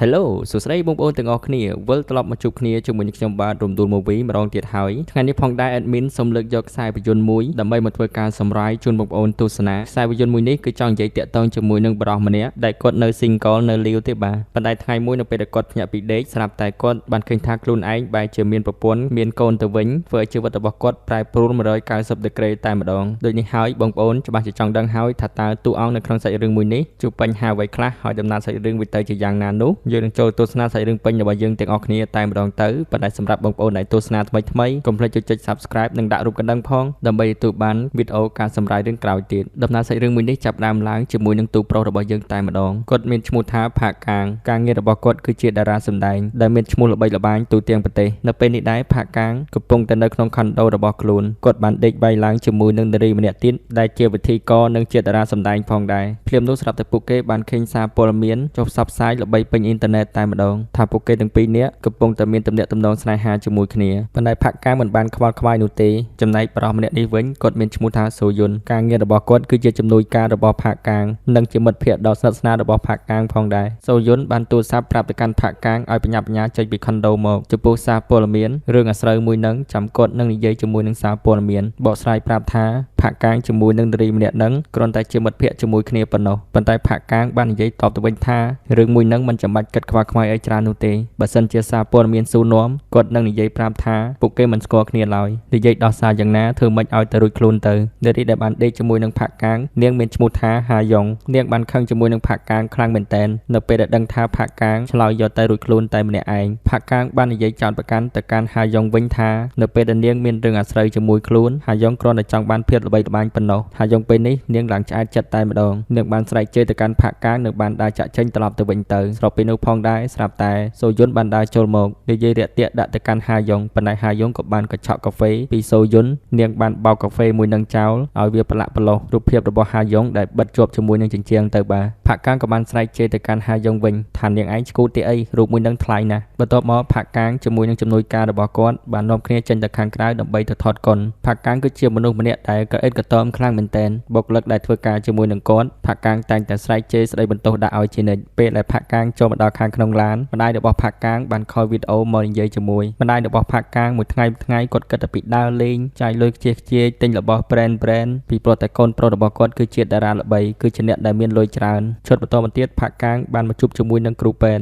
Hello សួស្តីបងប្អូនទាំងអស់គ្នាវិលត្រឡប់មកជួបគ្នាជាមួយនឹងខ្ញុំបាទរំដួល Movie ម្ដងទៀតហើយថ្ងៃនេះផងដែរ admin សូមលើកយកខ្សែភាពយន្តមួយដើម្បីមកធ្វើការសម្រាយជូនបងប្អូនទស្សនាខ្សែភាពយន្តមួយនេះគឺចង់និយាយតាក់ទងជាមួយនឹងបរិសម្នាក់ដែលគាត់នៅ single នៅលាវទេបាទប៉ុន្តែថ្ងៃមួយនៅពេលដែលគាត់ភ្ញាក់ពីដេកស្រាប់តែគាត់បានឃើញថាខ្លួនឯងបែរជាមានប្រពន្ធមានកូនទៅវិញធ្វើឲ្យជីវិតរបស់គាត់ប្រែប្រួល190ដឺក្រេតែម្ដងដូចនេះហើយបងប្អូនច្បាស់ជាចង់ដឹងហើយថាតើតួអង្គនៅក្នុងសាច់រឿងមួយនេះជួបបញ្ហាអ្វីខ្លះហើយដំណើរសាច់រឿងវាទៅជាយ៉ាងណានោះយើងនឹងចូលទស្សនាសាច់រឿងពេញរបស់យើងទាំងអស់គ្នាតែម្ដងទៅប៉ុន្តែសម្រាប់បងប្អូនដែលទស្សនាថ្មីកុំភ្លេចចុច Subscribe និងដាក់រូបកណ្ដឹងផងដើម្បីទទួលបានវីដេអូការសម្រាយរឿងក្រោយទៀតដំណើរសាច់រឿងមួយនេះចាប់ផ្ដើមឡើងជាមួយនឹងទូប្រុសរបស់យើងតែម្ដងគាត់មានឈ្មោះថាផាកាងការងាររបស់គាត់គឺជាតារាសម្ដែងដែលមានឈ្មោះល្បីល្បាញទូទាំងប្រទេសនៅពេលនេះដែរផាកាងកំពុងតែនៅក្នុងខុនដូរបស់ខ្លួនគាត់បានដេកបាយឡើងជាមួយនឹងនារីម្នាក់ទៀតដែលជាវិធីករនិងជាតារាសម្ដែងផងដែរភ្លាមនោះស្រាប់តែពួកគេបានឃើញសារព័ត៌មានចុះផ្សព្វផ្សាយល្បីពេញអ៊ីនធឺណិតតែម្ដងថាពួកគេទាំងពីរនាក់កំពុងតែមានទំនាក់ទំនងស្នេហាជាមួយគ្នាប៉ុន្តែផាកាងមិនបានខ្វល់ខ្វាយនោះទេចំណែកប្រុសម្នាក់នេះវិញគាត់មានឈ្មោះថាសូយុនការងាររបស់គាត់គឺជាជំនួយការរបស់ផាកាងនិងជាមិត្តភ័ក្តិដ៏ស្និទ្ធស្នាលរបស់ផាកាងផងដែរសូយុនបានទូរស័ព្ទប្រាប់ទៅកាន់ផាកាងឲ្យបញ្ញាបញ្ញាចេញពីខុនដូមកចំពោះសារព័ត៌មានរឿងអាស្រូវមួយនឹងចាំគាត់នឹងនិយាយជាមួយនឹងសារព័ត៌មានបកស្រាយប្រាប់ថាផាកាងជាមួយនឹងនារីម្នាក់នឹងគ្រាន់តែជាមិត្តភ័ក្តិជាមួយគ្នាប៉ុណ្ណោះប៉ុន្តែផាកាងបាននិយាយតបទៅវិញថារឿងមួយនឹងមិនចាំបាច់គិតខ្វល់ខ្វាយអីច្រើននោះទេបើសិនជាសារព័ត៌មានស៊ូនាំគាត់នឹងនិយាយប្រាប់ថាពួកគេមិនស្គាល់គ្នាឡើយនិយាយដោះសារយ៉ាងណាធ្វើមិនឲ្យទៅរួចខ្លួនទៅនារីដែលបានដេកជាមួយនឹងផាកាងនាងមានឈ្មោះថាហាយ៉ុងនាងបានខឹងជាមួយនឹងផាកាងខ្លាំងមែនទែននៅពេលដែលដឹងថាផាកាងឆ្លើយយកទៅរួចខ្លួនតែម្នាក់ឯងផាកាងបាននិយាយចោទប្រកាន់ទៅកាន់ហាយ៉ុងវិញថានៅពេលដែលនាងមានរឿងអាស្រូវជាមួយខ្លួនហាយ៉ុងគ្រាន់តែចង់បានភាពល្បីល្បាញប៉ុណ្ណោះហាយ៉ុងពេលនេះនាងឡើងឆ្អែតចិត្តតែម្ដងនាងបានស្រែកជេរទៅកាន់ផាកាងនិងបានដើរចាក់ចេញត្រឡប់ទៅវិញទៅស្របពេលនោះផងដែរស្រាប់តែសូយុនបានដើរចូលមកនិយាយរាក់ទាក់ដាក់ទៅកាន់ហាយ៉ុងប៉ុន្តែហាយ៉ុងក៏បានកញ្ឆក់កាហ្វេពីសូយុននាងបានបោកកាហ្វេមួយនឹងចោលឲ្យវាប្រឡាក់ប្រឡោះរូបភាពរបស់ហាយ៉ុងដែលបិទជាប់ជាមួយនឹងជញ្ជាំងទៅបាទផាកាងក៏បានស្រែកជេរទៅកាន់ហាយ៉ុងវិញថានាងឯងឈ្គូទីអីរូបមួយនឹងថ្លៃណាស់បន្ទាប់មកផាកាងជាមួយនឹងជំនួយការរបស់គាត់បាននាំគ្នាចេញទៅខាងក្រៅដើម្បីទៅថតកុនផាកាងគឺជាមនុស្សម្នាក់ដែលក៏អិតក៏តមខ្លាំងមែនទែនបុគ្គលិកដែលធ្វើការជាមួយនឹងគាត់ផាកាងតែងតែស្រែកជេរស្ដីបន្ទោសដាក់ឲ្យជានិច្ចពេលដែលផាកាងចូលមកដល់ខាងក្នុងឡានម្ដាយរបស់ផាកាងបានខលវីដេអូមកនិយាយជាមួយម្ដាយរបស់ផាកាងមួយថ្ងៃគាត់គិតតែពីដើរលេងចាយលុយខ្ជិះខ្ជាយទិញរបស់ brand ពីព្រោះតែកូនប្រុសរបស់គាត់គឺជាតារាល្បីគឺជាអ្នកដែលមានលុយច្រើនឈុតបន្តមកទៀតផាកាងបានមកជួបជាមួយនឹងគ្រូពេទ្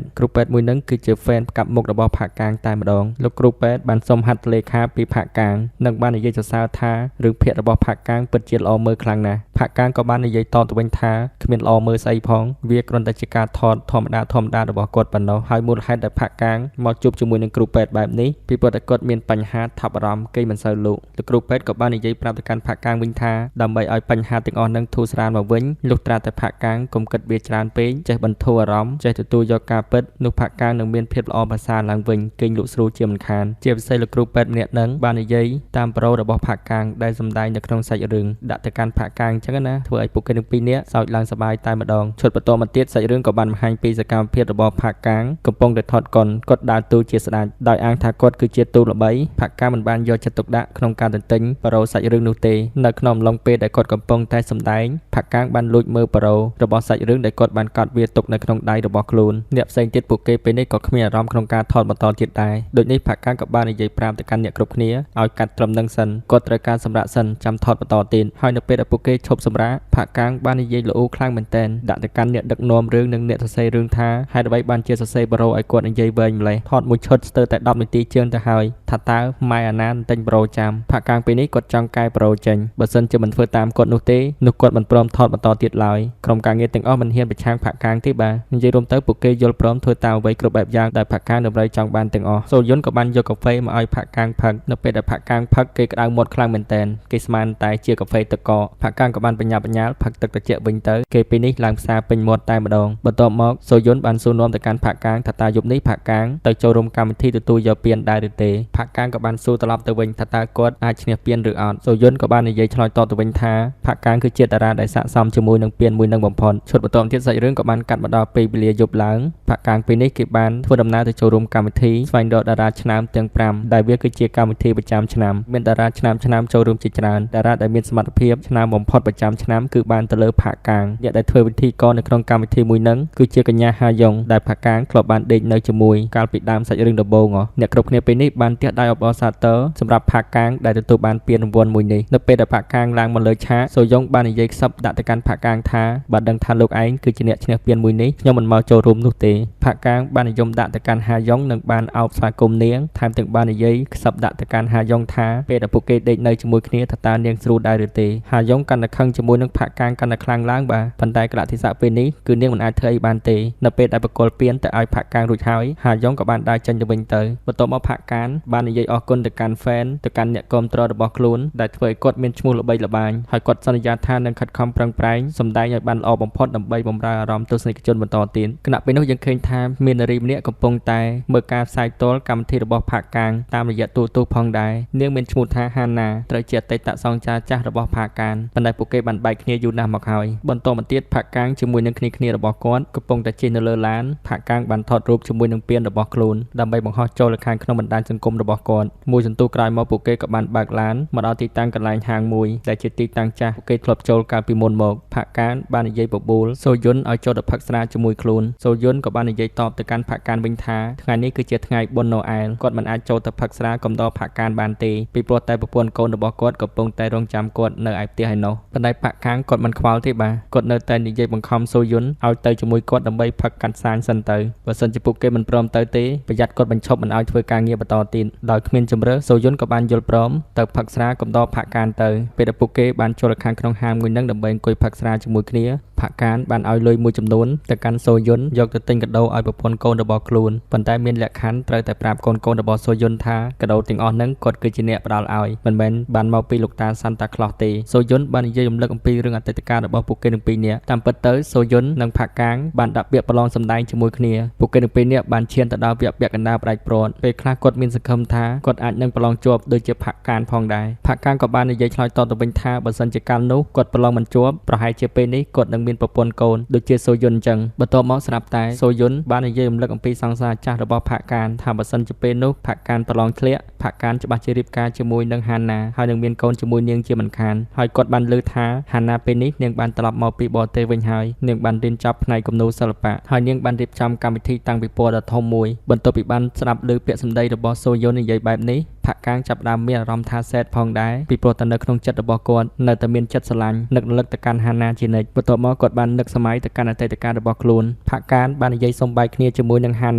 យមួយនឹងគឺជា fan ផ្កាប់មុខរបស់ផាកាងតែម្ដងលោកគ្រូពេទ្យបានសុំហត្ថលេខាពីផាកាងនិងបាននិយាយសរសើរថារឿងភាគរបស់ផាកាងពិតជាល្អមើលខ្លាំងណាស់ផាកាងក៏បាននិយាយតទៅវិញថាគ្មានល្អមើលស្អីផងវាគ្រាន់តែជាការថតធម្មតារបស់គាត់ប៉ុណ្ណោះហើយមូលហេតុដែលផាកាងមកជួបជាមួយនឹងគ្រូពេទ្យបែបនេះពីព្រោះតែគាត់មានបញ្ហាថប់អារម្មណ៍គេមិនសូវលោកគ្រូពេទ្យក៏បាននិយាយប្រាប់ទៅកាន់ផាកាងវិញថាដើម្បីឲ្យបញ្ហាទាំងអស់នឹងធូរស្រាលមកវិញលុះត្រាតែផាកាងកុំគិតវាច្រើនពេកចេះបន្ធូរអារម្មណ៍ចេះទទួលយកការពិតនោះផាកាងនឹងមានភាពល្អប្រសើរឡើងវិញគេងលក់ស្រួលជាមិនខានជាពិសេសលោកគ្រូពេទ្យម្នាក់នឹងបាននិយាយតាមប្រូរបស់ផាកាងដែលសម្ដែងនៅក្នុងសាច់រឿងដាក់ទៅកាន់ផាកាងអញ្ចឹងណាធ្វើឲ្យពួកគេទាំងពីរនាក់សើចឡើងសប្បាយតែម្ដងឈុតបន្តមកទៀតសាច់រឿងក៏បានបង្ហាញពីសកម្មភាពរបស់ផាកាងកំពុងតែថតកុនគាត់ដើរតួជាស្ដេចដោយអាងថាគាត់គឺជាទូល្បីផាកាងមិនបានយកចិត្តទុកដាក់ក្នុងការទន្ទិញប្រូសាច់រឿងនោះទេនៅក្នុងអំឡុងពេលដែលគាត់កំពុងតែសម្ដែងផាកាងបានលួចមើលប្រូរបស់សាច់រឿងដែលគាត់បានកត់វាទុកនៅក្នុងដៃរបស់ខ្លួនអ្នកផ្សេងទៀតពួកគេពេលនេះក៏គ្មានអារម្មណ៍ក្នុងការថតបន្តទៀតដែរដូចនេះផាកាងក៏បាននិយាយប្រាប់ទៅកាន់អ្នកគ្រប់គ្នាឲ្យកាត់ត្រឹមនឹងសិនគាត់ត្រូវការសម្រាកសិនចាំថតបន្តទៀតហើយនៅពេលដែលពួកគេឈប់សម្រាកផាកាងបាននិយាយល្អខ្លាំងមែនទែនដាក់ទៅកាន់អ្នកដឹកនាំរឿងនិងអ្នកសរសេររឿងថាហេតុអ្វីបានជាសរសេរប្រូឲ្យគាត់និយាយវែងម្លេះថតមួយឈុតស្ទើរតែ10នាទីជាងទៅហើយថាតើម៉ែអាណានទិញប្រូចាំផាកាងពេលនេះគាត់ចង់កែប្រូចេញបើសិនជាមិនធ្វើតាមគាត់នោះទេនោះគាត់មិនព្រមថតបន្តទៀតឡើយក្រុមការងារទាំងអស់មិនហ៊ានប្រឆាំងផាកាងទេបាទនិយាយរួមទៅពួកគេយល់ព្រមធ្វើតាមអ្វីគ្រប់បែបយ៉ាងដែលផាកាងតម្រូវចង់បានទាំងអស់សូយុនក៏បានយកកាហ្វេមកឲ្យផាកាងផឹកនៅពេលដែលផាកាងផឹកគេក្តៅមាត់ខ្លាំងមែនទែនគេស្មានតែជាកាហ្វេទឹកកកផាកាងក៏បានបញ្ញាបញ្ញាលផឹកទឹកត្រជាក់វិញទៅគេពេលនេះឡើងផ្សារពេញមាត់តែម្ដងបន្ទាប់មកសូយុនបានសួរនាំទៅកាន់ផាកាងថាតើយប់នេះផាកាងទៅចូលរួមកម្មវិធីទទួលយកពានដែរឬទេផាកាងក៏បានសួរត្រឡប់ទៅវិញថាតើគាត់អាចឈ្នះពានឬអត់សូយុនក៏បាននិយាយឆ្លើយតបទៅវិញថាផាកាងគឺជាតារាដែលស័ក្តិសមជាមួយនឹងពានមួយនឹងបំផុតឈុតបន្តទៀតសាច់រឿងក៏បានកាត់មកដល់ពេលវេលាយប់ឡើងផាកាងពេលនេះគេបានធ្វើដំណើរទៅចូលរួមកម្មវិធីស្វែងរកតារាឆ្នើមទាំង5ដែលវាគឺជាកម្មវិធីប្រចាំឆ្នាំមានតារាឆ្នើមចូលរួមជាច្រើនតារាដែលមានសមត្ថភាពឆ្នើមបំផុតប្រ ប្រចាំឆ្នាំគឺបានទៅលើផាកកាងអ្នកដែលធ្វើពិធីករនៅក្នុងកម្មវិធីមួយហ្នឹងគឺជាកញ្ញាហាយ៉ុងដែលផាកកាងធ្លាប់បានដេកនៅជាមួយកាលពីដើមសាច់រឿងដំបូងអ្នកគ្រប់គ្នាពេលនេះបានទះដៃអបអរសាទរសម្រាប់ផាកកាងដែលទទួលបានពានរង្វាន់មួយនេះនៅពេលដែលផាកកាងឡើងមកលើឆាកសូយ៉ុងបាននិយាយខ្សឹបដាក់ទៅកាន់ផាកកាងថាបើដឹងថាលោកឯងគឺជាអ្នកឈ្នះពានមួយនេះខ្ញុំមិនមកចូលរួមនោះទេផាកកាងបាននិយមដាក់ទៅកាន់ហាយ៉ុងនិងបានអោបស្វាគមន៍នាងថែមទាំងបាននិយាយខ្សឹបដាក់ទៅកាន់ហាយ៉ុងថាពេលដែលពួកគេដេកនៅជាមួយគ្នាថាតើនាងស្រួលដែរឬទេហាយ៉ុងកាន់តែខឹងជាមួយនឹងផាកកាងកាន់តែខ្លាំងឡើងបាទប៉ុន្តែកលៈទេសៈពេលនេះគឺនាងមិនអាចធ្វើអីបានទេនៅពេលដែលបកគលពានទៅឲ្យផាកកាងរួចហើយហាយ៉ុងក៏បានដើរចេញទៅវិញទៅបន្ទាប់មកផាកកាងបាននិយាយអរគុណទៅកាន់ហ្វេនទៅកាន់អ្នកគាំទ្ររបស់ខ្លួនដែលធ្វើឲ្យគាត់មានឈ្មោះល្បីល្បាញហើយគាត់សន្យាថានឹងខិតខំប្រឹងប្រែងសម្ដែងឲ្យបានល្អបំផុតដើម្បីបម្រើអារម្មណ៍ទស្សនិកជនបន្តទៀតគណៈពេលនោះយើងឃើញថាមាននារីម្នាក់កំពុងតែមើលការផ្សាយផ្ទាល់កម្មវិធីរបស់ផាកកាងតាមរយៈទូរទស្សន៍ផងដែរនាងមានឈ្មោះថាហាណាត្រូវជាអតីតសង្ចារចាស់របស់ផាកកាងប៉ុន្តែពួកគេបានបែកគ្នាយូរណាស់មកហើយបន្តមកទៀតផាកកាងជាមួយនឹងគ្នារបស់គាត់កំពុងតែជិះនៅលើឡានផាកកាងបានថតរូបជាមួយនឹងពានរបស់ខ្លួនដើម្បីបង្ហោះចូលទៅខាងក្នុងបណ្ដាញសង្គមរបស់គាត់មួយសន្ទុះក្រោយមកពួកគេក៏បានបើកឡានមកដល់ទីតាំងកន្លែងហាងមួយដែលជាទីតាំងចាស់ពួកគេធ្លាប់ចូលកាលពីមុនមកផាកកាងបាននិយាយបបួលសូយុនឲ្យចូលទៅផឹកស្រាជាមួយខ្លួនសូយុនក៏បាននិយាយតបទៅកាន់ផាកកាងវិញថាថ្ងៃនេះគឺជាថ្ងៃបុណ្យណូអែលគាត់មិនអាចចូលទៅផឹកស្រាកំដរផាកកាងបានទេពីព្រោះតែប្រពន្ធកូនរបស់គាត់កំពុងតែរងចាំគាត់នៅឯផ្ទះឯណោះប៉ុន្តែផាកកាងគាត់មិនខ្វល់ទេបាទគាត់នៅតែនិយាយបង្ខំសូយុនឲ្យទៅជាមួយគាត់ដើម្បីផឹកកាន់សាញសិនទៅបើសិនជាពួកគេមិនព្រមទៅទេប្រយ័ត្នគាត់បញ្ឈប់មិនឲ្យធ្វើការងារបន្តទៀតដោយគ្មានជំរឿសូយុនក៏បានយល់ព្រមទៅផឹកស្រាកំដរផាកកាងទៅពេលដែលពួកគេបានចូលខាងក្នុងហាងមួយនឹងដើម្បីអង្គុយផឹកស្រាជាមួយគ្នាផាកកាងបានឲ្យលុយមួយចំនួនទៅកាន់សូយុនយកទៅទិញកាដូឲ្យប្រពន្ធកូនរបស់ខ្លួនប៉ុន្តែមានលក្ខខណ្ឌត្រូវតែប្រាប់កូនរបស់សូយុនថាកាដូទាំងអស់ហ្នឹងគាត់គឺជាអ្នកផ្ដល់ឲ្យមិនមែនបានមកពីលោកតាសាន់តាក្លូសទេសូយុនបាននិយាយរំលឹកអំពីរឿងអតីតកាលរបស់ពួកគេទាំងពីរនាក់តាមពិតទៅសូយុននិងផាកកាងបានដាក់ពាក្យប្រឡងសម្ដែងជាមួយគ្នាពួកគេទាំងពីរនាក់បានឈានទៅដល់វគ្គពាក់កណ្ដាលផ្ដាច់ព្រាត់ពេលខ្លះគាត់មានសង្ឃឹមថាគាត់អាចនឹងប្រឡងជាប់ដូចជាផាកកាងផងដែរផាកកាងក៏បាននិយាយឆ្លើយតបទៅវិញថាបើសិនជាកាលនោះគាត់ប្រឡងមិនជាប់ប្រហែលជាពេលនេះគាត់នឹងមានប្រពន្ធកូនដូចជាសូយុនអញ្ចឹងបន្ទាប់មកស្រាប់តែសូយុនបាននិយាយរំលឹកអំពីសង្សារចាស់របស់ផាកកាងថាបើសិនជាពេលនោះផាកកាងប្រឡងធ្លាក់ផាកកាងច្បាស់ជារៀបការជាមួយនឹងហាណាហើយនឹងមានកូនជាមួយនាងជាមិនខានហើយគាត់បានលើថាហាណាពេលនេះនាងបានត្រឡប់មកពីបរទេសវិញហើយនាងបានរៀនចប់ផ្នែកគំនូរសិល្បៈហើយនាងបានរៀបចំកម្មវិធីតាំងពិព័រណ៍ដ៏ធំមួយបន្ទាប់ពីបានស្ដាប់ឮពាក្យសម្ដីរបស់សូយុននិយាយបែបនេះផាកកាងចាប់ផ្ដើមមានអារម្មណ៍ថាសែតផងដែរពីព្រោះតែនៅក្នុងចិត្តរបស់គាត់នៅតែមានចិត្តស្រឡាញ់នឹករលឹកទៅកាន់ហាណាជានិច្ចបន្ទាប់មកគាត់បាននឹកសម័យទៅកាន់អតីតកាលរបស់ខ្លួនផាកកាងបាននិយាយសុំបាយគ្នាជាមួយនឹងហា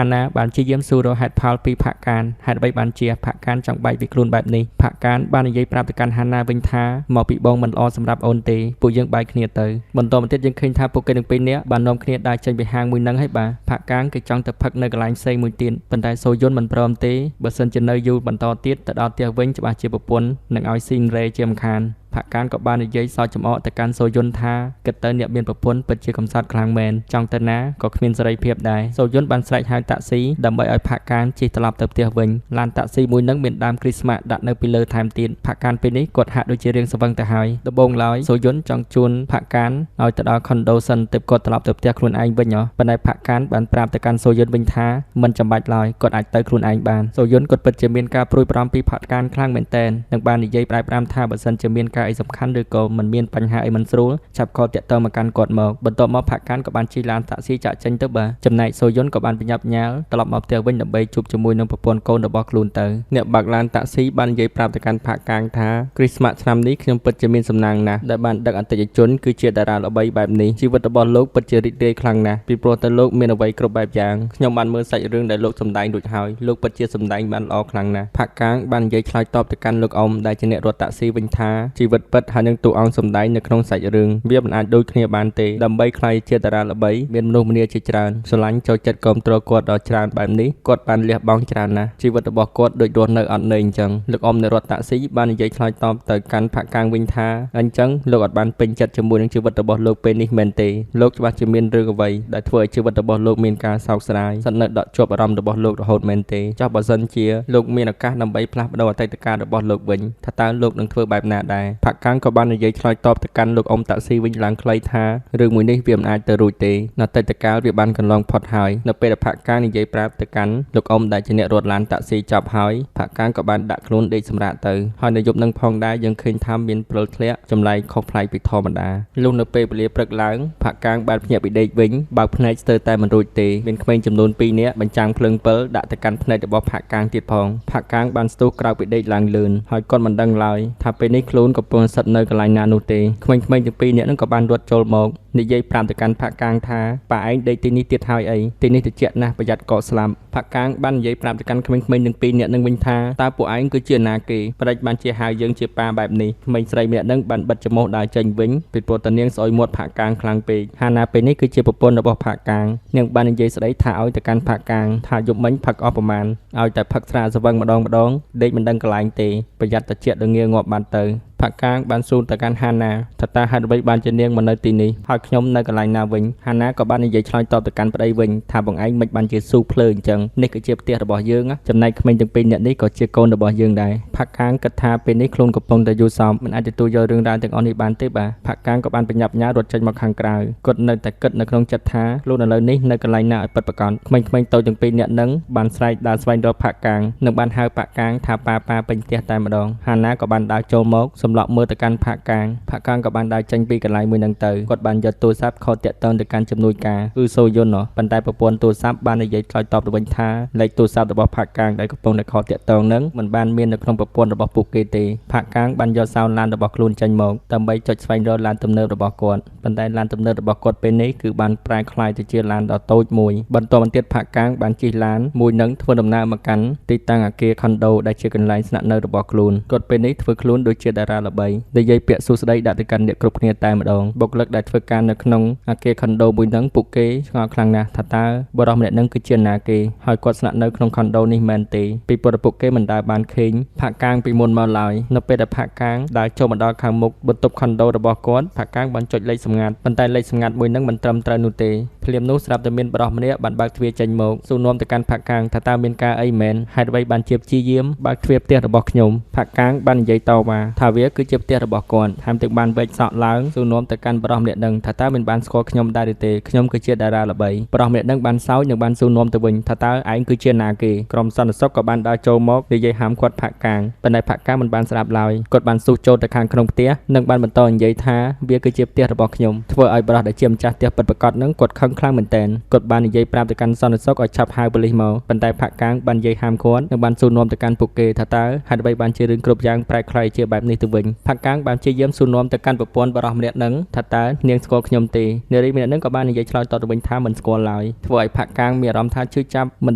ណាបានជាយាមសួររកហេតុផលពីផាកកាងហេតុអ្វីបានជាផាកកាងចង់បាយពីខ្លួនបែបនេះផាកកាងបាននិយាយប្រាប់ទៅកាន់ហាណាវិញថាមកពីបងមិនល្អសម្រាប់អូនទេពួកយើងបាយគ្នាទៅបន្តមកទៀតយើងឃើញថាពួកគេទាំងពីរនាក់បាននាំគ្នាដើរចេញពីហាងមួយហ្នឹងហើយបាទផាកកាងគឺចង់ទៅផឹកនៅកន្លែងផ្សេងមួយទៀតប៉ុន្តែសូយុនមិនព្រមទេបើសិនជានៅយូរបន្តទៀតទៅដល់ផ្ទះវិញច្បាស់ជាប្រពន្ធនឹងឲ្យស៊ីនរ៉េជាមិនខានផាកកាងក៏បាននិយាយសើចចំអកទៅកាន់សូយុនថាគិតទៅអ្នកមានប្រពន្ធពិតជាកំសត់ខ្លាំងមែនចង់ទៅណាក៏គ្មានសេរីភាពដែរសូយុនបានស្រែកហៅតាក់ស៊ីដើម្បីឲ្យផាកកាងជិះត្រឡប់ទៅផ្ទះវិញឡានតាក់ស៊ីមួយនឹងមានដើមគ្រីស្មាស់ដាក់នៅពីលើថែមទៀតផាកកាងពេលនេះគាត់ហាក់ដូចជារៀងស្វឹងទៅហើយដំបូងឡើយសូយុនចង់ជូនផាកកាងឲ្យទៅដល់ខុនដូសិនទើបគាត់ត្រឡប់ទៅផ្ទះខ្លួនឯងវិញប៉ុន្តែផាកកាងបានប្រាប់ទៅកាន់សូយុនវិញថាមិនចាំបាច់ឡើយគាត់អាចទៅខ្លួនឯងបានសូយុនគាត់ពិតជាមានការព្រួយបារម្ភពីផាកកាងខ្លាំងមែនទែននិងបាននិយាយប្រែប្រាំថាបើសិនជាមានការអីសំខាន់ឬក៏មិនមានបញ្ហាអីមិនស្រួលចាប់គាត់តាក់ទងមកកាន់គាត់មកបន្ទាប់មកផាកកានក៏បានជិះឡានតាក់ស៊ីចាក់ចេញទៅបាទចំណែកសូយុនក៏បានប្រញាប់ញ៉ាល់ត្រឡប់មកផ្ទះវិញដើម្បីជួបជាមួយនឹងប្រពន្ធកូនរបស់ខ្លួនទៅអ្នកបើកឡានតាក់ស៊ីបាននិយាយប្រាប់ទៅកាន់ផាកកាងថាគ្រីស្មាស់ឆ្នាំនេះខ្ញុំពិតជាមានសំណាងណាស់ដែលបានដឹកអតិថិជនគឺជាតារាល្បីបែបនេះជីវិតរបស់លោកពិតជារីករាយខ្លាំងណាស់ពីព្រោះតែលោកមានអ្វីគ្រប់បែបយ៉ាងខ្ញុំបានមើលសាច់រឿងដែលលោកសម្ដែងរួចហើយលោកពិតជាសម្ដែងបានល្អខ្លាំងណាស់ផាកកាងបាននិយាយឆ្លើយតបទៅកាន់លោកអ៊ំដែលជាអ្នករត់តាក់ស៊ីវិញថាជីវិតពិតហើយនឹងតួអង្គសម្ដែងនៅក្នុងសាច់រឿងវាមិនអាចដូចគ្នាបានទេដើម្បីក្លាយជាតារាល្បីមានមនុស្សម្នាជាច្រើនស្រឡាញ់ចូលចិត្តគាំទ្រគាត់ដល់ច្រើនបែបនេះគាត់បានលះបង់ច្រើនណាស់ជីវិតរបស់គាត់ដូចរស់នៅអត់ន័យអញ្ចឹងលោកអ៊ំនៃរត់តាក់ស៊ីបាននិយាយឆ្លើយតបទៅកាន់ផាកកាងវិញថាអញ្ចឹងលោកអត់បានពេញចិត្តជាមួយនឹងជីវិតរបស់លោកពេលនេះមែនទេលោកច្បាស់ជាមានរឿងអ្វីដែលធ្វើឲ្យជីវិតរបស់លោកមានការសោកស្ដាយស្ថិតនៅដកជាប់អារម្មណ៍របស់លោករហូតមែនទេចុះបើសិនជាលោកមានឱកាសដើម្បីផ្លាស់ប្ដូរអតីតកាលរបស់លោកវិញថាតើលោកនឹងធ្វើបែបណាដែរ ផាក់កាំងក៏បាននិយាយឆ្លើយតបទៅកាន់លោកអ៊ំតាក់ស៊ីវិញឡើងខ្លីថារឿងមួយនេះវាមិនអាចទៅរួចទេនៅតែតកាលវាបានកន្លងផុតហើយនៅពេលដែលផាក់កាំងនិយាយប្រាប់ទៅកាន់លោកអ៊ំដែលជាអ្នករត់ឡានតាក់ស៊ីចប់ហើយផាក់កាំងក៏បានដាក់ខ្លួនដេកសម្រាកទៅហើយនៅយប់នឹងផងដែរយើងឃើញថាមានព្រិលធ្លាក់ចម្លែកខុសប្លែកពីធម្មតាលុះនៅពេលវេលាព្រឹកឡើងផាក់កាំងបានភ្ញាក់ពីដេកវិញបើកភ្នែកស្ទើរតែមិនរួចទេមានក្មេងចំនួន2នាក់បញ្ចាំងភ្លើងពិលដាក់ទៅកាន់ភ្នែករបស់ផាក់កាំងទៀតផងផាក់កាំងបានស្ទុះក្រោកពីដេកឡើងលឿនហើយគាត់មិនដឹងឡើយថាពេលនេះខ្លួនកំពុងស្ថិតនៅកន្លែងណានោះទេក្មេងៗទាំងពីរនាក់នឹងក៏បានរត់ចូលមកនិយាយប្រាប់ទៅកាន់ផាក់កាំងថាប៉ាឯងដេកទីនេះទៀតហើយអីទីនេះត្រជាក់ណាស់ប្រយ័ត្នកកស្លាប់ផាក់កាំងបាននិយាយប្រាប់ទៅកាន់ក្មេងៗទាំងពីរនាក់នឹងវិញថាតើពួកឯងគឺជាណាគេប្រដេចបានជាហៅយើងជាប៉ាបែបនេះក្មេងស្រីម្នាក់នឹងបានបិទច្រមុះដើរចេញវិញពីព្រោះតានាងស្អុយមាត់ផាក់កាំងខ្លាំងពេកហាណាពេលនេះគឺជាប្រពន្ធរបស់ផាក់កាំងនាងបាននិយាយស្ដីថាឲ្យទៅកាន់ផាក់កាំងថាយប់មិញផឹកអស់ប្រមាណឲ្យតែផឹកស្រាស្វឹងម្ដងដេកមិនដឹងកន្លែងទេប្រយ័ត្នត្រជាក់ដល់ងាងាប់បាត់ទៅផាក់កាំងបានសួរទៅកាន់ហាណាថាតើហេតុអ្វីបានជានាងមកនៅទីនេះហើយខ្ញុំនៅកន្លែងណាវិញហាណាក៏បាននិយាយឆ្លើយតបទៅកាន់ប្តីវិញថាបងឯងមិនបានជាស៊ូភ្លើអញ្ចឹងនេះគឺជាផ្ទះរបស់យើងចំណែកក្មេងទាំងពីរនាក់នេះក៏ជាកូនរបស់យើងដែរផាក់កាំងគិតថាពេលនេះខ្លួនកំពុងតែយល់សោមមិនអាចទទួលយករឿងរ៉ាវទាំងអស់នេះបានទេបាទផាក់កាំងក៏បានបញ្ញាប់ញ៉ារត់ចេញមកខាងក្រៅគាត់នៅតែគិតនៅក្នុងចិត្តថាខ្លួនឥឡូវនេះនៅកន្លែងណាឲ្យពិតប្រាកដក្មេងៗតូចទាំងពីរនាក់នឹងបានស្រែកដើរស្វែងរកផាក់កាំងនិងបានហៅផាក់កាំងថាប៉ាពេញផ្ទះតែម្ដងហាណាក៏បានដើរចូលមកសម្លក់មើលទៅកាន់ផាក់កាំងក៏បានដើរចេញពីកន្លែងមួយហ្នឹងទៅគាត់បានយកទូរស័ព្ទខលតាក់ទងទៅកាន់ជំនួយការគឺសូយុនប៉ុន្តែប្រព័ន្ធទូរស័ព្ទបាននិយាយឆ្លើយតបទៅវិញថាលេខទូរស័ព្ទរបស់ផាក់កាំងដែលកំពុងតែខលតាក់ទងហ្នឹងមិនបានមាននៅក្នុងប្រព័ន្ធរបស់ពួកគេទេផាក់កាំងបានយកសោឡានរបស់ខ្លួនចេញមកដើម្បីចុចស្វែងរកឡានទំនើបរបស់គាត់ប៉ុន្តែឡានទំនើបរបស់គាត់ពេលនេះគឺបានប្រែក្លាយទៅជាឡានដ៏តូចមួយបន្តមកទៀតផាក់កាំងបានជិះឡានមួយនឹងធ្វើដំណើរមកកាន់ទីតាំងអគារខុនដូដែលជាកន្លែងស្នាក់នៅរបស់ខ្លួនគាត់ពេលនេះធ្វើខ្លួនដូចជាតារាល្បីនិយាយពាក្យសួស្ដីដាក់ទៅកាន់អ្នកគ្រប់គ្នាតែម្ដងបុគ្គលិកដែលធ្វើការនៅក្នុងអគារខុនដូមួយហ្នឹងពួកគេឆ្ងល់ខ្លាំងណាស់ថាតើបរិសម្នាក់ហ្នឹងគឺជាណាគេហើយគាត់ស្នាក់នៅក្នុងខុនដូនេះមែនទេពីព្រោះពួកគេមិនដែលបានឃើញផាក់កាំងពីមុនមកឡើយនៅពេលដែលផាក់កាំងដើរចូលមកដល់ខាងមុខបន្ទប់ខុនដូរបស់គាត់ផាក់កាំងបានចុចលេខសម្ងាត់ប៉ុន្តែលេខសម្ងាត់មួយហ្នឹងមិនត្រឹមត្រូវនោះទេភ្លាមនោះស្រាប់តែមានបរិសម្នាក់បានបើកទ្វារចេញមកសួរនាំទៅកាន់ផាក់កាំងថាតើមានការអីមែនហេតុអ្វីបានជាព្យាយាមបើកទ្វារផ្ទះរបស់ខ្ញុំផាក់កាំងបាននិយាយតវ៉ាថាវាគឺជាផ្ទះរបស់គាត់ថែមទាំងបានវែកសក់ឡើងសួរនាំទៅកាន់បរិសម្នាក់នឹងថាតើមិនបានស្គាល់ខ្ញុំដែរឬទេខ្ញុំគឺជាតារាល្បីបរិសម្នាក់នឹងបានសើចនិងបានសួរនាំទៅវិញថាតើឯងគឺជាណាគេក្រុមសន្តិសុខក៏បានដើរចូលមកនិយាយហាមគាត់ផាក់កាំងប៉ុន្តែផាក់កាំងមិនបានស្ដាប់ឡើយគាត់បានស៊ូចូលទៅខាងក្នុងផ្ទះនិងបានបន្តនិយាយថាវាគឺជាផ្ទះរបស់ខ្ញុំធ្វើឲ្យបរិសដែលជាម្ចាស់ផ្ទះពិតប្រាកដនឹងគាត់ខឹងខ្លាំងមែនទែនគាត់បាននិយាយប្រាប់ទៅកាន់សន្តិសុខឲ្យឆាប់ហៅប៉ូលីសមកប៉ុន្តែផាក់កាំងបាននិយាយហាមគាត់និងបានសួរនាំទៅកាន់ពួកគេថាតើហេតុអ្វីបានជារឿងគ្រប់យ៉ាងប្រែក្លាយជាបែបនេះទៅវិញផាក់កាំងបានព្យាយាមសួរនាំទៅកាន់ប្រពន្ធបរិសម្នាក់នឹងថាតើនាងស្គាល់ខ្ញុំទេនារីម្នាក់នឹងក៏បាននិយាយឆ្លើយតបទៅវិញថាមិនស្គាល់ឡើយធ្វើឲ្យផាក់កាំងមានអារម្មណ៍ថាឈឺចាប់មិន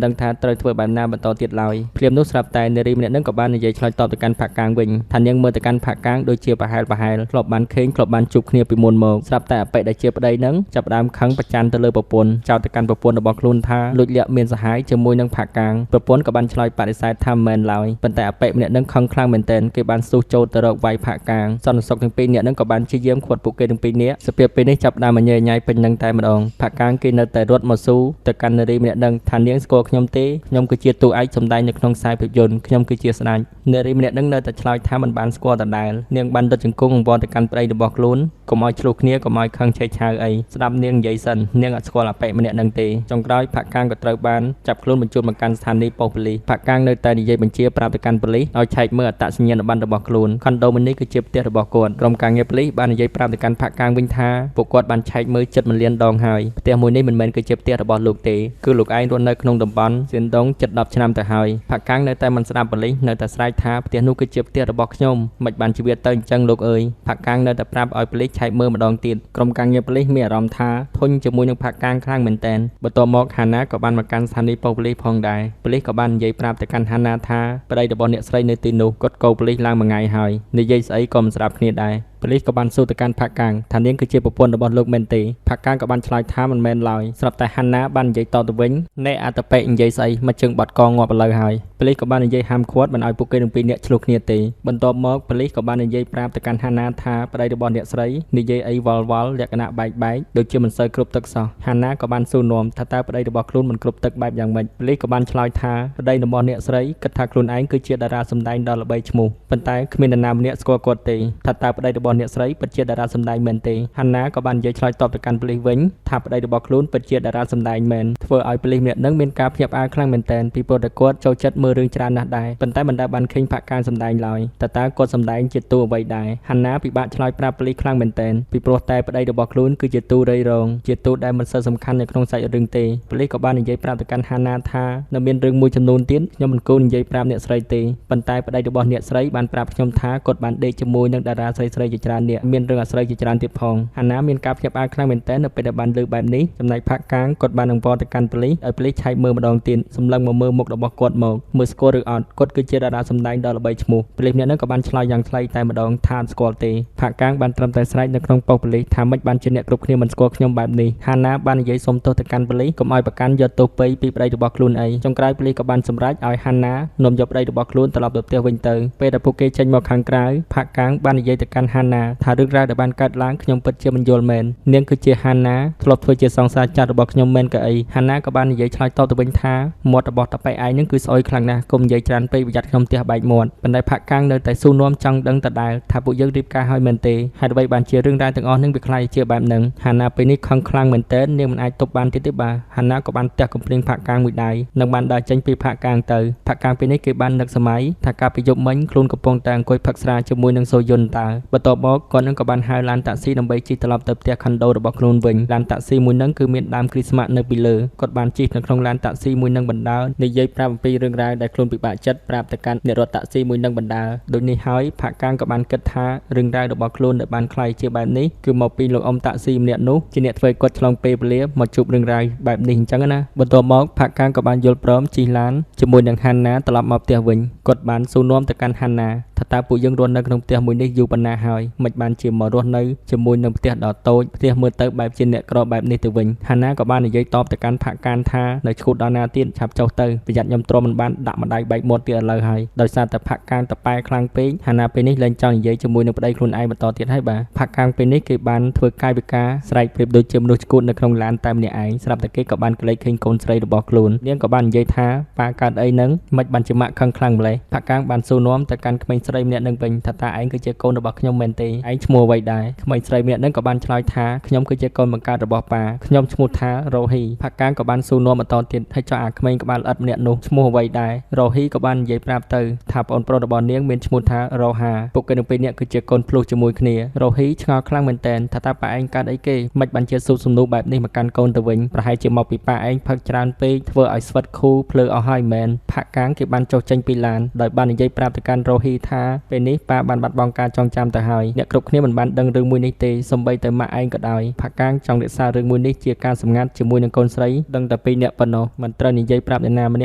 ដឹងថាត្រូវធ្វើបែបណាបន្តទៀតឡើយភ្លាមនោះស្រាប់តែនារីម្នាក់នឹងក៏បាននិយាយឆ្លើយតបទៅកាន់ផាក់កាំងវិញថានាងមើលទៅកាន់ផាក់កាំងដូចជាប្រហែលធ្លាប់បានឃើញធ្លាប់បានជួបគ្នាពីមុនមកស្រាប់តែអបិដែលជាប្តីនឹងចាប់ផ្ដើមខឹងប្រច័ណ្ឌទៅលើប្រពន្ធចោទទៅកាន់ប្រពន្ធរបស់ខ្លួនថាលួចលាក់មានសហាយជាមួយនឹងផាក់កាំងប្រពន្ធក៏បានឆ្លើយបដិសេធថាមិនមែនឡើយប៉ុន្តែអបិម្នាក់នឹងខឹងខ្លាំងមែនទែនគេបានស៊ូចូលទៅរកវាយផាក់កាំងសន្តិសុខទាំងពីរនាក់នឹងក៏បានព្យាយាមឃាត់ពួកគេទាំងពីរនាក់សភាពពេលនេះចាប់ដើមញ៉ៃញ៉ៃពេញនឹងតែម្ដងផាក់កាំងគេនៅតែរត់មកស៊ូទៅកាន់នារីម្នាក់នឹងថានាងស្គាល់ខ្ញុំទេខ្ញុំគឺជាតួឯកសម្ដែងនៅក្នុងខ្សែភាពយន្តខ្ញុំគឺជាស្ដេចនារីម្នាក់នឹងនៅតែឆ្លើយថាមិនបានស្គាល់ដដែលនាងបានដុតជង្គង់អង្វរទៅកាន់ប្តីរបស់ខ្លួនកុំឲ្យឆ្លោះគ្នាកុំឲ្យខឹងឆេកឆាវអីស្ដាប់នាងនិយាយសិននាងអត់ស្គាល់អបិម្នាក់នឹងទេចុងក្រោយផាក់កាំងក៏ត្រូវបានចាប់ខ្លួនបញ្ជូនមកកាន់ស្ថានីយ៍ប៉ុស្តិ៍ប៉ូលីសផាក់កាំងនៅតែនិយាយបញ្ជាប្រាប់ទៅកាន់ប៉ូលីសឲ្យឆែកមើលអត្តសញ្ញាណប័ណ្ណរបស់ខ្លួនខុនដូមួយនេះគឺជាផ្ទះរបស់គាត់ក្រុមការងារប៉ូលីសបាននិយាយប្រាប់ទៅកាន់ផាក់កាំងវិញថាពួកគាត់បានឆែកមើលជិត1លានដងហើយផ្ទះមួយនេះមិនមែនគឺជាផ្ទះរបស់លោកទេគឺលោកឯងរស់នៅក្នុងតំបន់សៀនដងជិត10ឆ្នាំទៅហើយផាក់កាំងនៅតែមិនស្ដាប់ប៉ូលីសនៅតែស្រែកថាផ្ទះនោះគឺជាផ្ទះរបស់ខ្ញុំមិនបានជាវាទៅអញ្ចឹងលោកអើយផាក់កាំងនៅតែប្រាប់ឲ្យប៉ូលីសឆែកមើលម្ដងទៀតក្រុមការងារប៉ូលីសមានអារម្មណ៍ថាធុញជាមួយនឹងផាក់កាំងខ្លាំងមែនទែនបន្ទាប់មកហាណាក៏បានមកកាន់ស្ថានីយ៍ប៉ូលីសផងដែរប៉ូលីសក៏បាននិយាយប្រាប់ទៅកាន់ហាណាថាប្តីរបស់អ្នកស្រីនៅទីនោះគាត់កោប៉ូលីសឡើងមួយថ្ងៃហើយនិយាយស្អីក៏មិនស្ដាប់គ្នាដែរ ប៉ូលីសក៏បានសួរទៅកាន់ផាកាំងថានាងគឺជាប្រពន្ធរបស់លោកមែនទេផាកាំងក៏បានឆ្លើយថាមិនមែនឡើយស្រាប់តែហាន់ណាបាននិយាយតទៅវិញអ្នកអត្តពេកនិយាយស្អីមកជើងបាត់កងាប់ឥឡូវហើយប៉ូលីសក៏បាននិយាយហាមឃាត់មិនឲ្យពួកគេទាំងពីរនាក់ឆ្លោះគ្នាទេបន្ទាប់មកប៉ូលីសក៏បាននិយាយប្រាប់ទៅកាន់ហាន់ណាថាប្តីរបស់អ្នកស្រីនិយាយអីវល់លក្ខណៈបែកដូចជាមិនសូវគ្រប់ទឹកសោះហាន់ណាក៏បានសួរនាំថាតើប្តីរបស់ខ្លួនមិនគ្រប់ទឹកបែបយ៉ាងម៉េចប៉ូលីសក៏បានឆ្លើយថាប្តីរបស់អ្នកស្រីគិតថាខ្លួនឯងគឺជាតារាសម្ដែងដ៏ល្បីឈ្មោះប៉ុន្តែគ្មាននរណាម្នាក់ស្គាល់គាត់ទេថាតើប្តីរបស់អ្នកស្រីពិតជាតារាសម្ដែងមែនទេហាន់ណាក៏បាននិយាយឆ្លើយតបទៅកាន់ប៉ូលីសវិញថាប្តីរបស់ខ្លួនពិតជាតារាសម្ដែងមែនធ្វើឲ្យប៉ូលីសម្នាក់នឹងមានការភ្ញាក់ផ្អើលខ្លាំងមែនទែនពីព្រោះតែគាត់ចូលចិត្តមើលរឿងច្រើនណាស់ដែរប៉ុន្តែមិនដែលបានឃើញផាកាំងសម្ដែងឡើយតើគាត់សម្ដែងជាតួអ្វីដែរហាន់ណាពិបាកឆ្លើយប្រាប់ប៉ូលីសខ្លាំងមែនទែនពីព្រោះតែប្តីរបស់ខ្លួនគឺជាតួរៃរងជាតួដែលមិនសូវសំខាន់នៅក្នុងសាច់រឿងទេប៉ូលីសក៏បាននិយាយប្រាប់ទៅកាន់ហាន់ណាថានៅមានរឿងមួយចំនួនទៀតខ្ញុំមិនគួរនិយាយប្រាប់អ្នកស្រីទេប៉ុន្តែប្តីរបស់អ្នកស្រីបានប្រាប់ខ្ញុំថាគាត់បានដេកជាមួយនឹងតារាស្រីជាច្រើននាក់មានរឿងអាស្រ័យជាច្រើនទៀតផងហាន់ណាមានការភ្ញាក់ផ្អើលខ្លាំងមែនទែននៅពេលដែលបានលើបែបនេះចំណែកផាកាំងគាត់បាននឹងវល់ទៅកាន់ប៉ូលីសឲ្យប៉ូលីសឆែកមើលម្ដងទៀតសម្លឹងមកមើលមុខរបស់គាត់មកមើលស្គាល់ឬអត់គាត់គឺជាតារាសម្ដែងដ៏ល្បីឈ្មោះប៉ូលីសម្នាក់នោះក៏បានឆ្លើយយ៉ាងខ្លីតែម្ដងថាស្គាល់ទេផាកាំងបានត្រឹមតែស្រែកនៅក្នុងប៉ុស្តិ៍ប៉ូលីសថាមិនបានជាអ្នកគ្រប់គ្នាមិនស្គាល់ខ្ញុំបែបនេះហាន់ណាបាននិយាយសុំទោសទៅកាន់ប៉ូលីសកុំឲ្យប្រកាន់យកទោសពីប្តីរបស់ខ្លួនអីចុងក្រោយប៉ូលីសក៏បានសម្រេចឲ្យហាន់ណានាំយកប្តីរបស់ខ្លួនត្រឡប់ទៅផ្ទះវិញទៅពេលដែលពួកគេចេញមកខាងក្រៅផាកាំងបាននិយាយទៅកាន់ហាន់ណាថារឿងរ៉ាវដែលបានកើតឡើងខ្ញុំពិតជាមិនយល់មែននាងគឺជាហាន់ណាធ្លាប់ធ្វើជាសង្សារចាស់របស់ខ្ញុំមែនក៏អីហាន់ណាក៏បាននិយាយឆ្លើយតបទៅវិញថាមាត់របស់តាប៉ែឯងនឹងគឺស្អុយខ្លាំងណាស់កុំនិយាយច្រើនពេកប្រយ័ត្នខ្ញុំផ្ទះបែកមាត់ប៉ុន្តែផាកាំងនៅតែសួរនាំចង់ដឹងដដែលថាពួកយើងរៀបការហើយមែនទេហេតុអ្វីបានជារឿងរ៉ាវទាំងអស់នឹងវាខ្លាយជាបែបហ្នឹងហាន់ណាពេលនេះខឹងខ្លាំងមែនទែននាងមិនអាចទប់បានទៀតទេបាទហាន់ណាក៏បានទះកំភ្លៀងផាកាំងមួយដៃនិងបានដើរចេញពីផាកាំងទៅផាកាំងពេលនេះគេបាននឹកសម័យថាកាលពីយប់មិញខ្លួនកំពុងតែអង្គុយផឹកស្រាជាមួយនឹងសូយុនតើបន្ទាប់មកគាត់នឹងក៏បានហៅឡានតាក់ស៊ីដើម្បីជិះត្រឡប់ទៅផ្ទះខុនដូរបស់ខ្លួនវិញឡានតាក់ស៊ីមួយនឹងគឺមានដើមគ្រីស្មាស់នៅពីលើគាត់បានជិះនៅក្នុងឡានតាក់ស៊ីមួយនឹងបណ្ដើរនិយាយប្រាប់អំពីរឿងរ៉ាវដែលខ្លួនពិបាកចិត្តប្រាប់ទៅកាន់អ្នករត់តាក់ស៊ីមួយនឹងបណ្ដើរដូចនេះហើយផាកាំងក៏បានគិតថារឿងរ៉ាវរបស់ខ្លួនដែលបានខ្លាយជាបែបនេះគឺមកពីលោកអ៊ំតាក់ស៊ីម្នាក់នោះជាអ្នកធ្វើឲ្យគាត់ឆ្លងពេលវេលាមកជួបរឿងរ៉ាវបែបនេះអញ្ចឹងណាបន្ទាប់មកផាកាំងក៏បានយល់ព្រមជិះឡានជាមួយនឹងហាន់ណាត្រឡប់មកផ្ទះវិញគាត់បានសួរនាំទៅកាន់ហាន់ណាថាតើពួកយើងរស់នៅក្នុងផ្ទះមួយនេះយូរប៉ុណ្ណាហើយមិនបានជាមករស់នៅជាមួយនឹងផ្ទះដ៏តូចផ្ទះមើលទៅបែបជាអ្នកក្របែបនេះទៅវិញហាណាក៏បាននិយាយតបទៅកាន់ផាកាំងថានៅឈូតដល់ណាទៀតឆាប់ចុះទៅប្រយ័ត្នខ្ញុំទ្រាំមិនបានដាក់ម្ដាយបែកមាត់ទៀតឥឡូវហើយដោយសារតែផាកាំងតប៉ែខ្លាំងពេកហាណាពេលនេះលែងចង់និយាយជាមួយនឹងប្តីខ្លួនឯងបន្តទៀតហើយបាទផាកាំងពេលនេះគេបានធ្វើកាយវិការស្រែកប្រៀបដូចជាមនុស្សឈួតនៅក្នុងឡានតែម្នាក់ឯងស្រាប់តែគេក៏បានក្លែកឃើញកូនស្រីរបស់ខ្លួននាងក៏បាននិយាយថាប៉ាកើតអីនឹងមិនបានជាម៉ាក់ខឹងខ្លាំងម្លេះផាកាំងបានសួរនាំទៅកាន់ក្មេងស្រីម្នាក់នឹងវិញថាតើឯងគឺជាកូនរបស់ខ្ញុំមែនទេឯងឈ្មោះអ្វីដែរក្មេងស្រីម្នាក់នឹងក៏បានឆ្លើយថាខ្ញុំគឺជាកូនបង្កើតរបស់ប៉ាខ្ញុំឈ្មោះថារ៉ូហ៊ីផាកាំងក៏បានសួរនាំបន្តទៀតហើយចុះអាក្មេងក្បាលល្អិតម្នាក់នោះឈ្មោះអ្វីដែររ៉ូហ៊ីក៏បាននិយាយប្រាប់ទៅថាប្អូនប្រុសរបស់នាងមានឈ្មោះថារ៉ូហាពួកគេនឹងពីរនាក់គឺជាកូនភ្លោះជាមួយគ្នារ៉ូហ៊ីឆ្ងល់ខ្លាំងមែនទែនថាតើប៉ាឯងកើតអីគេមិនបានជាស៊ូបសំណួរបែបនេះមកកាន់កូនទៅវិញប្រហែលជាមកពីប៉ាឯងផឹកច្រើនពេកធ្វើឲ្យស្វិតខូភ្លើអស់ហើយមែនផាកាំងគេបានចុះចេញពីឡានដោយបាននិយាយប្រាប់ទៅកាន់រ៉ូហ៊ីថាពេលនេះប៉ាបានបាត់បង់ការចងចាំទៅហើយអ្នកគ្រប់គ្នាមិនបានដឹងរឿងមួយនេះទេសូម្បីតែម៉ាក់ឯងក៏ដោយផាកាំងចង់រក្សារឿងមួយនេះជាការសម្ងាត់ជាមួយនឹងកូនស្រីដឹងតែពីរនាក់ប៉ុណ្ណោះមិនត្រូវនិយាយប្រាប់អ្នកណាម្នា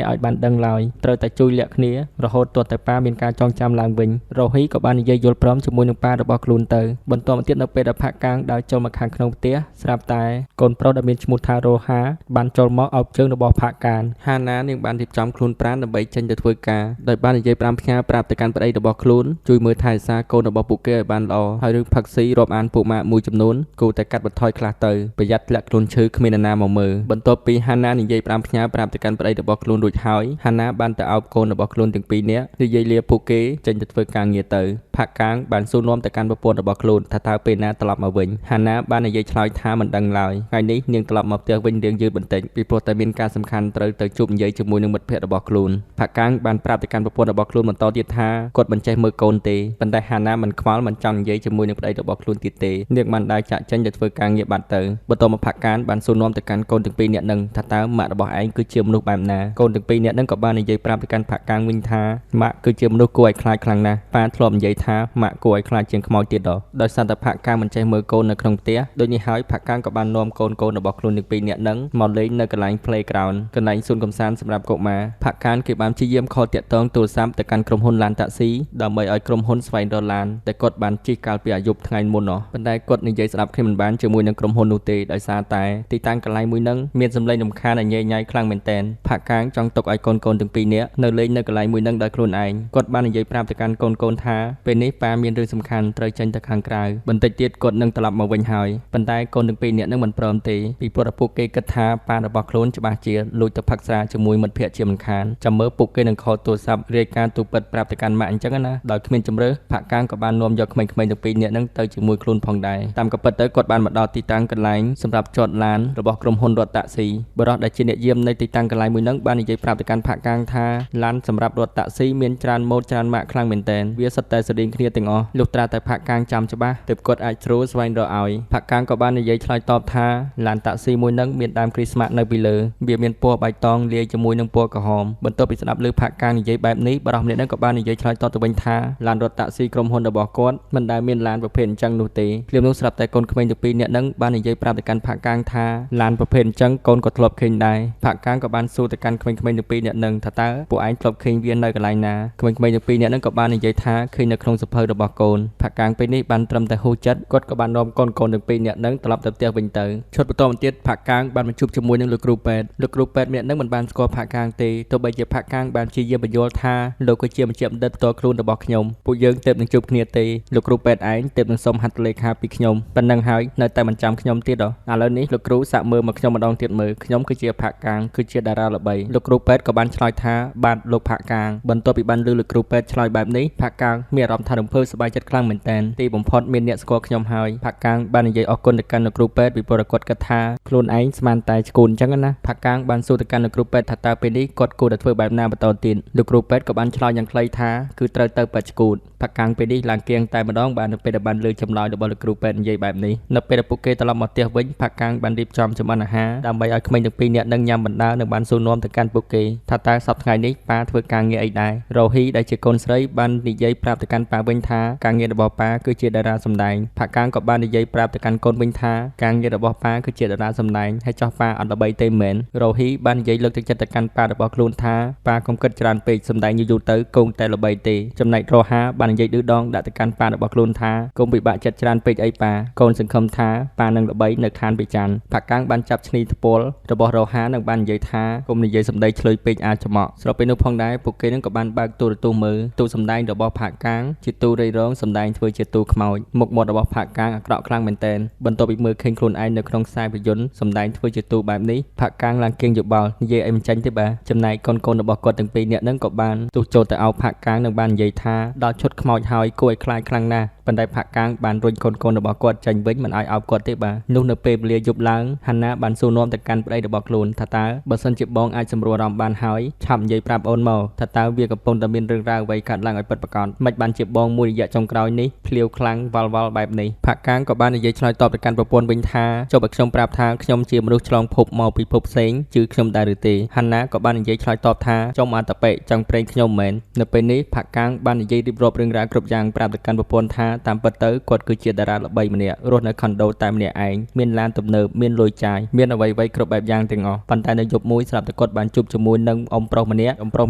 ក់ឲ្យបានដឹងឡើយត្រូវតែជួយលាក់គ្នារហូតទាល់តែប៉ាមានការចងចាំឡើងវិញរ៉ូហ៊ីក៏បាននិយាយយល់ព្រមជាមួយនឹងប៉ារបស់ខ្លួនទៅបន្ទាប់មកទៀតនៅពេលដែលផាកាំងដើរចូលមកខាងក្នុងផ្ទះស្រាប់តែកូនប្រុសដែលមានឈ្មោះថារ៉ូហាបានចូលមកអោបជើងរបស់ផាកាំងហាណានាងបានរៀបចំខ្លួនប្រាណដើម្បីចេញទៅធ្វើការដោយបាននិយាយ5ផ្ញើប្រាប់ទៅកាន់ប្តីរបស់ខ្លួនជួយមើលថែរក្សាកូនរបស់ពួកគេឲ្យបានល្អហើយរឿងផឹកស៊ីរាប់អានពួកម៉ាក់មួយចំនួនគូតែកាត់បន្ថយខ្លះទៅប្រយ័ត្នធ្លាក់ខ្លួនឈឺគ្មាននរណាមកមើលបន្ទាប់ពីហាណានិយាយ5ផ្ញើប្រាប់ទៅកាន់ប្តីរបស់ខ្លួនរួចហើយហាណាបានទៅអោបកូនរបស់ខ្លួនទាំងពីរនាក់និយាយលាពួកគេចេញទៅធ្វើការងារទៅផាកាំងបានសួរនាំទៅកាន់ប្រពន្ធរបស់ខ្លួនថាតើពេលណាត្រឡប់មកវិញហាណាបាននិយាយឆ្លើយថាមិនដឹងឡើយថ្ងៃនេះនាងត្រឡប់មកផ្ទះវិញរៀងយឺតបន្តិចពីព្រោះតែមានការសំខាន់ត្រូវទៅជួបនិយាយជាមួយនឹងមិត្តភ័ក្តិរបស់ខ្លួនផាកាំងបានប្រាប់ទៅកាន់ប្រពន្ធរបស់ខ្លួនបន្តទៀតថាគាត់មិនចេះមើលកូនទេប៉ុន្តែហាណាមិនខ្វល់មិនចង់និយាយជាមួយនឹងប្តីរបស់ខ្លួនទៀតទេនាងបានដើរចាក់ចេញទៅធ្វើការងារបាត់ទៅបន្ទាប់មកផាកាំងបានសួរនាំទៅកាន់កូនទាំងពីរនាក់នឹងថាតើម៉ាក់របស់ឯងគឺជាមនុស្សបែបណាកូនទាំងពីរនាក់នឹងក៏បាននិយាយប្រាប់ទៅកាន់ផាកាំងវិញថាម៉ាក់គឺជាមនុស្សគួរឲ្យខ្លាចខ្លាំងណាស់ប៉ាធ្លាប់និយាយ ថាម៉ាក់គួរឲ្យខ្លាចជាងខ្មោចទៀតដោយសារតែផាក់កាងមិនចេះមើលកូននៅក្នុងផ្ទះដូចនេះហើយផាក់កាងក៏បាននាំកូនរបស់ខ្លួនទាំងពីរនាក់ហ្នឹងមកលេងនៅកន្លែង playground កន្លែងសួនកំសាន្តសម្រាប់កុមារផាក់កាងគេបានព្យាយាមខលតាក់ទងទូរស័ព្ទទៅកាន់ក្រុមហ៊ុនឡានតាក់ស៊ីដើម្បីឲ្យក្រុមហ៊ុនស្វែងរកឡានតែគាត់បានជិះកាលពីអាយុថ្ងៃមុនប៉ុន្តែគាត់និយាយស្ដាប់គ្នាមិនបានជាមួយនឹងក្រុមហ៊ុននោះទេដោយសារតែទីតាំងកន្លែងមួយហ្នឹងមានសម្លេងរំខានញ៉ៃញ៉ៃខ្លាំងមែនទែនផាក់កាងចង់ទុកឲ្យកូនទាំងពីរនាក់នៅលេងនៅកន្លែងមួយហ្នឹងដោយខ្លួនឯងគាត់បាននិយាយប្រាប់ទៅកាន់កូនថាពេលនេះប៉ាមានរឿងសំខាន់ត្រូវចេញទៅខាងក្រៅបន្តិចទៀតគាត់នឹងត្រឡប់មកវិញហើយប៉ុន្តែកូនទាំងពីរនាក់ហ្នឹងមិនព្រមទេពីព្រោះពួកគេគិតថាប៉ារបស់ខ្លួនច្បាស់ជាលួចទៅផឹកស្រាជាមួយមិត្តភក្តិជាមិនខានចាំមើលពួកគេនឹងខលទូរស័ព្ទរាយការណ៍ទូពិតប្រាប់ទៅកាន់ម៉ាក់អញ្ចឹងណាដោយគ្មានជំរឿផាក់កាងក៏បាននាំយកក្មេងៗទាំងពីរនាក់ហ្នឹងទៅជាមួយខ្លួនផងដែរតាមក៏ពិតទៅគាត់បានមកដល់ទីតាំងកន្លែងសម្រាប់ចតឡានរបស់ក្រុមហ៊ុនរថតាក់ស៊ីបរិសុទ្ធដែលជាអ្នកយាមនៅទីតាំងកន្លែងមួយហ្នឹងបាននិយាយប្រាប់ទៅកាន់ផាក់កាងថាឡានសម្រាប់រថតាក់ស៊ីមានច្រើនម៉ូដច្រើនម៉ាកខ្លាំងមែនទែនវាសុទ្ធតែស្រដៀងគ្នាទាំងអស់លុះត្រាតែផាក់កាងចាំច្បាស់ទើបគាត់អាចស្រួលស្វែងរកឲ្យផាក់កាងក៏បាននិយាយឆ្លើយតបថាឡានតាក់ស៊ីមួយហ្នឹងមានដើមគ្រីស្មាស់នៅពីលើវាមានពណ៌បៃតងលាយជាមួយនឹងពណ៌ក្រហមបន្ទាប់ពីស្ដាប់ឮផាក់កាងនិយាយបែបនេះបរិសុទ្ធម្នាក់ហ្នឹងក៏បាននិយាយឆ្លើយតបទៅវិញថាឡានរថតាក់ស៊ីក្រុមហ៊ុនរបស់គាត់មិនដែលមានឡានប្រភេទអញ្ចឹងនោះទេភ្លាមនោះស្រាប់តែកូនក្មេងទាំងពីរនាក់ហ្នឹងបាននិយាយប្រាប់ទៅកាន់ផាក់កាងថាឡានប្រភេទអញ្ចឹងកូនក៏ធ្លាប់ឃើញដែរផាក់កាងក៏បានសួរទៅកាន់ក្មេងៗទាំងពីរនាក់ហ្នឹងថាតើពួកឯងធ្លាប់ឃើញវានៅកន្លែងណាក្មេងៗទាំងពីរនាក់ហ្នឹងក៏បាននិយាយថាឃើញនៅក្នុងសភៅរបស់កូនផាក់កាងពេលនេះបានត្រឹមតែហួសចិត្តគាត់ក៏បាននាំកូនទាំងពីរនាក់ហ្នឹងត្រឡប់ទៅផ្ទះវិញទៅឈុតបន្តមកទៀតផាក់កាងបានមកជួបជាមួយនឹងលោកគ្រូពេទ្យម្នាក់ហ្នឹងមិនបានស្គាល់ផាក់កាងទេទោះបីជាផាក់កាងបានព្យាយាមបញ្យល់ថាលោកគឺជាមជ្ឈមណ្ឌលផ្ទាល់ខ្លួនរបស់ខ្ញុំពួកយើងទើបនឹងជួបគ្នាទេលោកគ្រូពេទ្យឯងទើបនឹងសុំហត្ថលេខាពីខ្ញុំប៉ុណ្ណឹងហើយនៅតែមិនចាំខ្ញុំទៀតឥឡូវនេះលោកគ្រូសាកមើលមកខ្ញុំម្ដងទៀតមើលខ្ញុំគឺជាផាក់កាងគឺជាតារាល្បីលោកគ្រូពេទ្យក៏បានឆ្លើយថាបាទលោកផាក់កាងបន្ទាប់ពីបានឮលោកគ្រូពេទ្យឆ្លើយបែបនេះផាក់កាងមានអារម្មណ៍ថារំភើបសប្បាយចិត្តខ្លាំងមែនទែនទីបំផុតមានអ្នកស្គាល់ខ្ញុំហើយផាក់កាងបាននិយាយអរគុណទៅកាន់លោកគ្រូពេទ្យពីព្រោះគាត់គិតថាខ្លួនឯងស្មានតែឆ្កូនអញ្ចឹងណាផាក់កាងបានសួរទៅកាន់លោកគ្រូពេទ្យថាតើពេលនេះគាត់គួរតែធ្វើបែបណាបន្តទៀតលោកគ្រូពេទ្យក៏បានឆ្លើយយ៉ាងខ្លីថាគឺត្រូវទៅពេទ្យឆ្កូតផាក់កាងពេលនេះឡើងគៀងតែម្ដងបាននៅពេលដែលបានលើចម្លើយរបស់លោកគ្រូពេទ្យនិយាយបែបនេះនៅពេលដែលពួកគេត្រឡប់មកផ្ទះវិញផាក់កាងបានរៀបចំចម្អិនអាហារដើម្បីឲ្យក្មេងទាំងពីរនាក់នឹងញ៉ាំបណ្ដើរនិងបានសួរនាំទៅកាន់ពួកគេថាតើសប្តាហ៍ថ្ងៃនេះប៉ាធ្វើការងារអីដែររ៉ូហ៊ីដែលជាកូនស្រីបាននិយាយប្រាប់ទៅកាន់ប៉ាវិញថាការងាររបស់ប៉ាគឺជាតារាសម្ដែងផាក់កាងក៏បាននិយាយប្រាប់ទៅកាន់កូនវិញថាការងាររបស់ប៉ាគឺជាតារាសម្ដែងហើយចោះប៉ាអត់ល្បីទេមែនរ៉ូហ៊ីបាននិយាយលើកទឹកចិត្តទៅកាន់ប៉ារបស់ខ្លួនថាប៉ាកុំគិតច្រើនពេកសម្ដែងយូរទៅគង់តែល្បីទេចំណែករ៉ូហាបាននិយាយឌឺដងដាក់ទៅកាន់ប៉ារបស់ខ្លួនថាកុំពិបាកចិត្តច្រើនពេកអីប៉ាកូនសង្ឃឹមថាប៉ានឹងល្បីនៅឋានពិចារ្យផាក់កាងបានចាប់ឈ្នីថ្ពាល់របស់រ៉ូហានិងបាននិយាយថាកុំនិយាយសម្ដីឆ្លើយពេកអាចច្មក់ស្របពេលនោះផងដែរពួកគេនឹងក៏បានបើកទូរទស្សន៍មើលទូសម្ដែងរបស់ផាក់កាងជាទូរៃរងសម្ដែងធ្វើជាទូខ្មោចមុខមាត់របស់ផាក់កាងអាក្រក់ខ្លាំងមែនទែនបន្ទាប់ពីមើលឃើញខ្លួនឯងនៅក្នុងខ្សែភាពយន្តសម្ដែងធ្វើជាទូបែបនេះផាក់កាងឡើងគៀងយោបល់និយាយអីមិនចាញ់ទេបាទចំណែកកូនរបស់គាត់ទាំងពីរនាក់នឹងក៏បានទោះចូលទៅអោបផាក់កាងនឹងបាននិយាយថាដល់ឈុតខ្មោចហើយគួរឲ្យខ្លាចខ្លាំងណាស់ប៉ុន្តែផាក់កាងបានរុញកូនរបស់គាត់ចេញវិញមិនឲ្យអោបគាត់ទេបាទនោះនៅពេលវេលាយប់ឡើងហាណាបានសួរនាំទៅកាន់ប្តីរបស់ខ្លួនថាតើបើសិនជាបងអាចសម្រួលអារម្មណ៍បានហើយឆាប់និយាយប្រាប់អូនមកថាតើវាកំពុងតែមានរឿងរ៉ាវអ្វីកើតឡើងឲ្យពិតប្រាកដមិនបានជាបងមួយរយៈចុងក្រោយនេះភ្លាវខ្លាំងវល់បែបនេះផាក់កាងក៏បាននិយាយឆ្លើយតបទៅកាន់ប្រពន្ធវិញថាចុះបើខ្ញុំប្រាប់ថាខ្ញុំជាមនុស្សឆ្លងភពមកពីភពផ្សេងជឿខ្ញុំដែរឬទេហាណាក៏បាននិយាយឆ្លើយតបថាចុំអត្តបិចង់ប្រេងខ្ញុំមែននៅពេលនេះផាក់កាងបាននិយាយរៀបរាប់រឿងរ៉ាវគ្រប់យ៉ាងប្រាប់ទៅកាន់ប្រពន្ធថាតាមពិតទៅគាត់គឺជាតារាល្បីម្នាក់រស់នៅខុនដូតែម្នាក់ឯងមានឡានទំនើបមានលុយចាយមានអ្វីៗគ្រប់បែបយ៉ាងទាំងអស់ប៉ុន្តែនៅយប់មួយស្រាប់តែគាត់បានជួបជាមួយនឹងអ៊ំប្រុសម្នា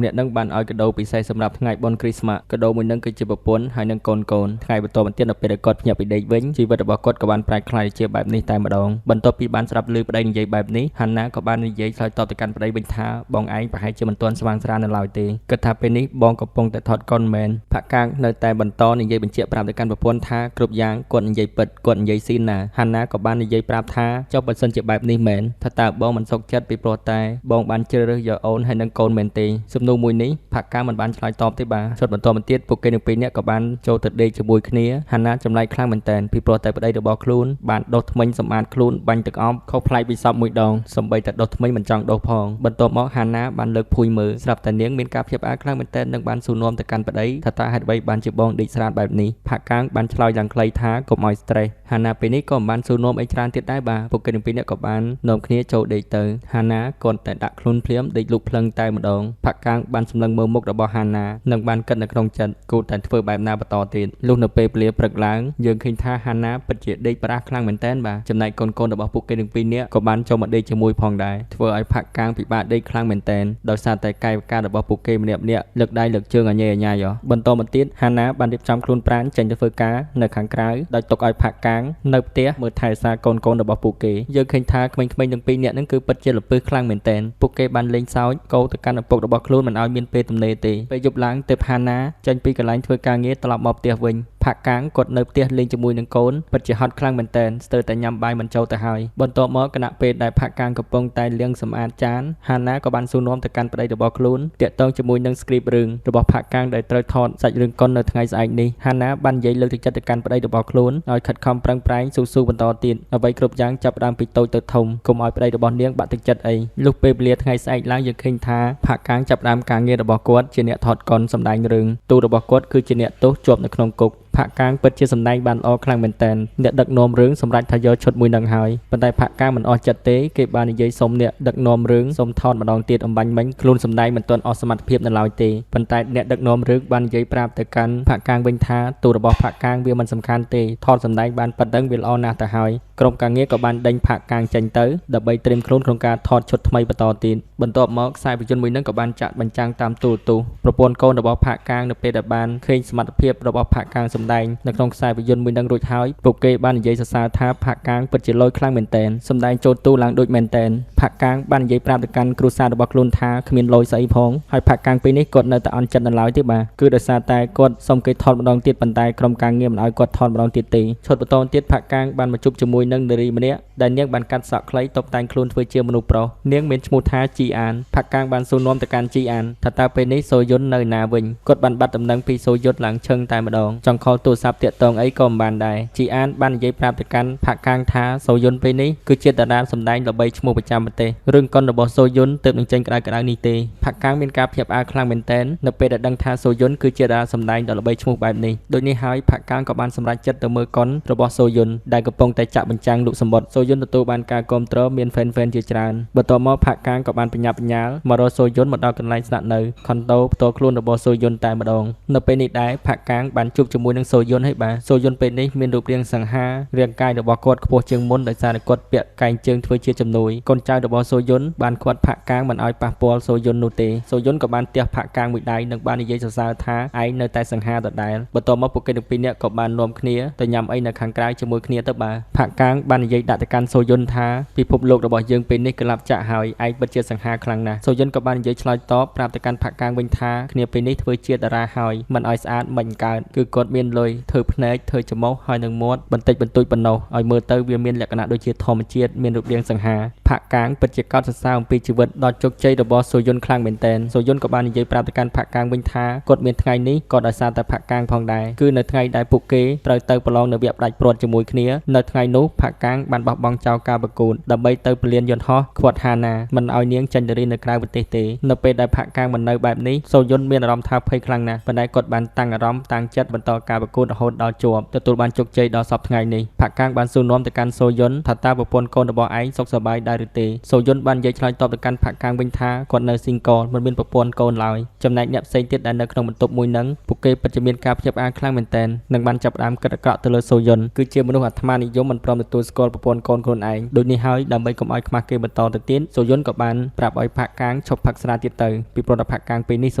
ក់នឹងបានឲ្យកាដូពិសេសសម្រាប់ថ្ងៃបុណ្យគ្រីស្មាស់កាដូមួយនឹងគឺជាប្រពន្ធហើយនឹងកូនថ្ងៃបន្តមកទៀតនៅពេលដែលគាត់ភ្ញាក់ពីដេកវិញជីវិតរបស់គាត់ក៏បានប្រែក្លាយជាបែបនេះតែម្ដងបន្ទាប់ពីបានស្ដាប់ឮប្តីនិយាយបែបនេះហាណាក៏បាននិយាយឆ្លើយតបទៅកាន់ប្តីវិញថាបងឯងប្រហែលជាមិនទាន់ស្វាងស្រាននៅឡើយទេគិតថាពេលនេះបងកំពុងតែថត់កុនមែនផាក់កាងនៅតែបន្តនិយាយបញ្ជាក់ប្រាប់ទៅកាន់ប្រពន្ធថាគ្រប់យ៉ាងគាត់និយាយពិតគាត់និយាយស៊ីនណាហាណាក៏បាននិយាយប្រាប់ថាចុះបើសិនជាបែបនេះមែនថាតើបងមិនសុខចិត្តពីព្រោះតែបងបានជ្រើសរើសយកអូនហើយនឹងកូនមែនទេសំណួរមួយនេះផាក់កាងមិនបានឆ្លើយតបទេបាទឈុតបន្តមកទៀតពួកគេនឹងពីរនាក់ក៏បានចូលទៅដេកជាមួយគ្នាហាណាចម្លែកខ្លាំងមែនតើពីព្រោះតែប្តីរបស់ខ្លួនបានដុសធ្មេញសម្អាតខ្លួនបាញ់ទឹកអប់ខុសប្លែកពីសពមួយដងសម្បីតែដុសធ្មេញមិនចង់ដុសផងបន្ទាប់មកហាណាបានលើកភួយមើលស្រាប់តែនាងមានការភ្ញាក់ផ្អើលខ្លាំងមែនតើនឹងបានសួរនាំទៅកាន់ប្តីថាតើហេតុអ្វីបានជាបងដេកស្រាតបែបនេះផាក់កាង ងបានឆ្លើយយ៉ាងខ្លីថាកុំឲ្យ stress ហាណាពេលនេះក៏មិនបានសួរនាំអីច្រើនទៀតដែរបាទពួកគេទាំងពីរនាក់ក៏បាននាំគ្នាចូលដេកទៅហាណាគាត់តែដាក់ខ្លួនភ្លាមដេកលុកភ្លឹងតែម្ដងផាក់កាងបានសម្លឹងមើលមុខរបស់ហាណានិងបានគិតនៅក្នុងចិត្តគូតែធ្វើបែបណាបន្តទៀតលុះនៅពេលព្រឹកឡើងយើងឃើញថាហាណាពិតជាដេកប្រាស់ខ្លាំងមែនទែនបាទចំណែកកូនរបស់ពួកគេទាំងពីរនាក់ក៏បានចូលមកដេកជាមួយផងដែរធ្វើឲ្យផាក់កាងពិបាកដេកខ្លាំងមែនទែនដោយសារតែកាយវិការរបស់ពួកគេម្នាក់ៗលើកដៃលើកជើងអញញ៉ាយបន្តមកទៀតហាណាបានរៀបចំខ្លួនប្រាណចេញទៅធ្វើការនៅខាងក្រៅដោយទុកឲ្យផាក់កាងនៅផ្ទះមើលថែសារកូនរបស់ពួកគេយើងឃើញថាក្មេងៗទាំងពីរនាក់ហ្នឹងគឺពិតជាល្ពើខ្លាំងមែនទែនពួកគេបានលេងសើចកោទៅកាន់ឪពុករបស់ខ្លួនមិនឲ្យមានពេលទំនេរទេពេលយប់ឡើងទើបហាណាចេញពីកន្លែងធ្វើការងារត្រឡប់មកផ្ទះវិញផាក់កាងគាត់នៅផ្ទះលេងជាមួយនឹងកូនពិតជាហត់ខ្លាំងមែនទែនស្ទើរតែញ៉ាំបាយមិនចូលទៅហើយបន្ទាប់មកគណៈពេលដែលផាក់កាងកំពុងតែលាងសម្អាតចានហាណាក៏បានសួរនាំទៅកាន់ប្តីរបស់ខ្លួនតាក់ទងជាមួយនឹង script រឿងរបស់ផាក់កាងដែលត្រូវថតសាច់រឿងកុននៅថ្ងៃស្អែកនេះហាណាបាននិយាយលើកទឹកចិត្តទៅកាន់ប្តីរបស់ខ្លួនឲ្យខិតខំប្រឹងប្រែងស៊ូបន្តទៀតអ្វីគ្រប់យ៉ាងចាប់ផ្ដើមពីតូចទៅធំកុំឲ្យប្តីរបស់នាងបាក់ទឹកចិត្តអីលុះពេលវេលាថ្ងៃស្អែកឡើងយើងឃើញថាផាក់កាងចាប់ផ្ដើមការងាររបស់គាត់ជាអ្នកថតកុនសម្ដែងរឿងទូរបស់គាត់គឺជាអ្នកទោសជាប់នៅក្នុងគុកផាក់កាងពិតជាសម្ដែងបានល្អខ្លាំងមែនទែនអ្នកដឹកនាំរឿងសម្រាប់ថាយកឈុតមួយនឹងហើយប៉ុន្តែផាក់កាងមិនអស់ចិត្តទេគេបាននិយាយសុំអ្នកដឹកនាំរឿងសុំថតម្ដងទៀតអំបញ្ញមិញខ្លួនសម្ដែងមិនទាន់អស់សមត្ថភាពនៅឡើយទេប៉ុន្តែអ្នកដឹកនាំរឿងបាននិយាយប្រាប់ទៅកាន់ផាក់កាងវិញថាទូរបស់ផាក់កាងវាមិនសំខាន់ទេថតសម្ដែងបានប៉ណ្ណឹងវាល្អណាស់ទៅហើយក្រុមការងារក៏បានដេញផាក់កាងចេញទៅដើម្បីត្រៀមខ្លួនក្នុងការថតឈុតថ្មីបន្តទៀតបន្ទាប់មកខ្សែភាពយន្តមួយនឹងក៏បានចាក់បញ្ចាំងតាមទូរទស្សន៍ប្រពន្ធកូនរបស់ផាក់កាងនៅពេលដែលបានឃើញសមត្ថភាពរបស់ផាក់កាងសម្ដែងនៅក្នុងខ្សែភាពយន្តមួយនឹងរួចហើយពួកគេបាននិយាយសរសើរថាផាក់កាងពិតជាលយខ្លាំងមែនទែនសម្ដែងចូលទូឡើងដូចមែនទែនផាក់កាងបាននិយាយប្រាប់ទៅកាន់គ្រួសាររបស់ខ្លួនថាគ្មានលយស្អីផងហើយផាក់កាងពេលនេះគាត់នៅតែអន់ចិត្តនៅឡើយទេបាទគឺដោយសារតែគាត់សុំគេថតម្ដងទៀតប៉ុន្តែក្រុមការងារមិនឲ្យគាត់ថតម្ដងទៀតទេឈុតបន្តទៀតផាក់កាងបានមកជួបជាមួយនឹងនារីម្នាក់ដែលនាងបានកាត់សក់ខ្លីតុបតែងខ្លួនធ្វើជាមនុស្សប្រុសនាងមានឈ្មោះថាជីអានផាក់កាងបានសួរនាំទៅកាន់ជីអានថាតើពេលនេះសូយុននៅណាវិញគាត់បានបាត់ដំណឹងពីសូយុនឡើងឈឹងតែម្ដងចង់ខលទូរស័ព្ទតាក់ទងអីក៏មិនបានដែរជីអានបាននិយាយប្រាប់ទៅកាន់ផាក់កាងថាសូយុនពេលនេះគឺជាតារាសម្ដែងល្បីឈ្មោះប្រចាំប្រទេសរឿងកុនរបស់សូយុនទើបនឹងចេញក្តៅៗនេះទេផាក់កាងមានការភ្ញាក់ផ្អើលខ្លាំងមែនទែននៅពេលដែលដឹងថាសូយុនគឺជាតារាសម្ដែងដ៏ល្បីឈ្មោះបែបនេះដូចនេះហើយផាក់កាងក៏បានសម្រេចចិត្តទៅមើលកុនរបស់សូយុនដែលកំពុងតែចាក់បញ្ចាំងលុកសម្បត្តិសូយុនទទួលបានការគាំទ្រមាន fan ជាច្រើនបន្ទាប់មកផាក់កាងក៏បានបញ្ញាប់បញ្ញាល់មករកសូយុនមកដល់កន្លែងស្នាក់នៅខុនដូផ្ទាល់ខ្លួនរបស់សូយុនតែម្ដងនៅពេលនេះដែរផាក់កាងបានជួបជាមួយនឹងសូយុនហើយបាទសូយុនពេលនេះមានរូបរាងសង្ហារាងកាយរបស់គាត់ខ្ពស់ជាងមុនដោយសារតែគាត់ពាក់កែងជើងធ្វើជាជំនួយកូនចៅរបស់សូយុនបានខាត់ផាក់កាងមិនឲ្យប៉ះពាល់សូយុននោះទេសូយុនក៏បានទះផាក់កាងមួយដៃនិងបាននិយាយសរសើរថាឯងនៅតែសង្ហាដដែលបន្ទាប់មកពួកគេទាំងពីរនាក់ក៏បាននាំគ្នាទៅញ៉ាំអីនៅខាងក្រៅជាមួយគ្នាទៅបាទផាក់កាងបាននិយាយដាក់ទៅកាន់សូយុនថាពិភពលោករបស់យើងពេលនេះក្លាប់ចាក់ហើយឯងពិតជាសង្ហាខ្លាំងណាស់សូយុនក៏បាននិយាយឆ្លើយតបប្រាប់ទៅកាន់ផាក់កាងវិញថាគ្នាពេលនេះធ្វើជាតារាហើយមិនឲ្យស្អាតមិនកើតគឺគាត់មានលុយធ្វើភ្នែកធ្វើច្រមុះហើយនឹងមាត់បន្តិចបន្តួចប៉ុណ្ណោះឲ្យមើលទៅវាមានលក្ខណៈដូចជាធម្មជាតិមានរូបរាងសង្ហាផាក់កាងពិតជាកោតសរសើរអំពីជីវិតដ៏ជោគជ័យរបស់សូយុនខ្លាំងមែនទែនសូយុនក៏បាននិយាយប្រាប់ទៅកាន់ផាក់កាងវិញថាគាត់មានថ្ងៃនេះក៏ដោយសារតែផាក់កាងផងដែរគឺនៅថ្ងៃដែលពួកគេត្រូវទៅប្រឡងនៅវគ្គផ្ដាច់ព្រាត់ជាមួយគ្នានៅថ្ងៃនោះផាក់កាងបានបោះបង់ចោលការប្រកួតដើម្បីទៅពលានយន្តហោះខ្វាត់ហាណាមិនឲ្យនាងចេញទៅរៀននៅក្រៅប្រទេសទេនៅពេលដែលផាក់កាងមិននៅបែបនេះសូយុនមានអារម្មណ៍ថាភ័យខ្លាំងណាស់ប៉ុន្តែគាត់បានតាំងអារម្មណ៍តាំងចិត្តបន្តការប្រកួតរហូតដល់ជាប់ទទួលបានជោគជ័យដល់សប្តាហ៍ថ្ងៃនេះផាក់កាងបានសួរនាំទៅកាន់សូយុនថាតើប្រពន្ធកូនរបស់ឯងសុខសប្បាយដែរឬទេសូយុនបាននិយាយឆ្លើយតបទៅកាន់ផាក់កាងវិញថាគាត់នៅ single មិនមានប្រពន្ធកូនឡើយចំណែកអ្នកផ្សេងទៀតដែលនៅក្នុងបន្ទប់មួយនឹងពួកគេពិតជាមានការភ្ញាក់ផ្អើលខ្លាំងមែនទែននិងបានចាប់ផ្ដើមគិតអាក្រក់ទៅលើសូយុនគឺជាមនុស្សអាត្មានិយមមិនព្រមទទួលស្គាល់ប្រពន្ធកូនខ្លួនឯងដូចនេះហើយដើម្បីកុំឲ្យខ្មាស់គេបន្តទៅទៀតសូយុនក៏បានប្រាប់ឲ្យផាក់កាងឈប់ផឹកស្រាទៀតទៅពីព្រោះតែផាក់កាងពេលនេះស្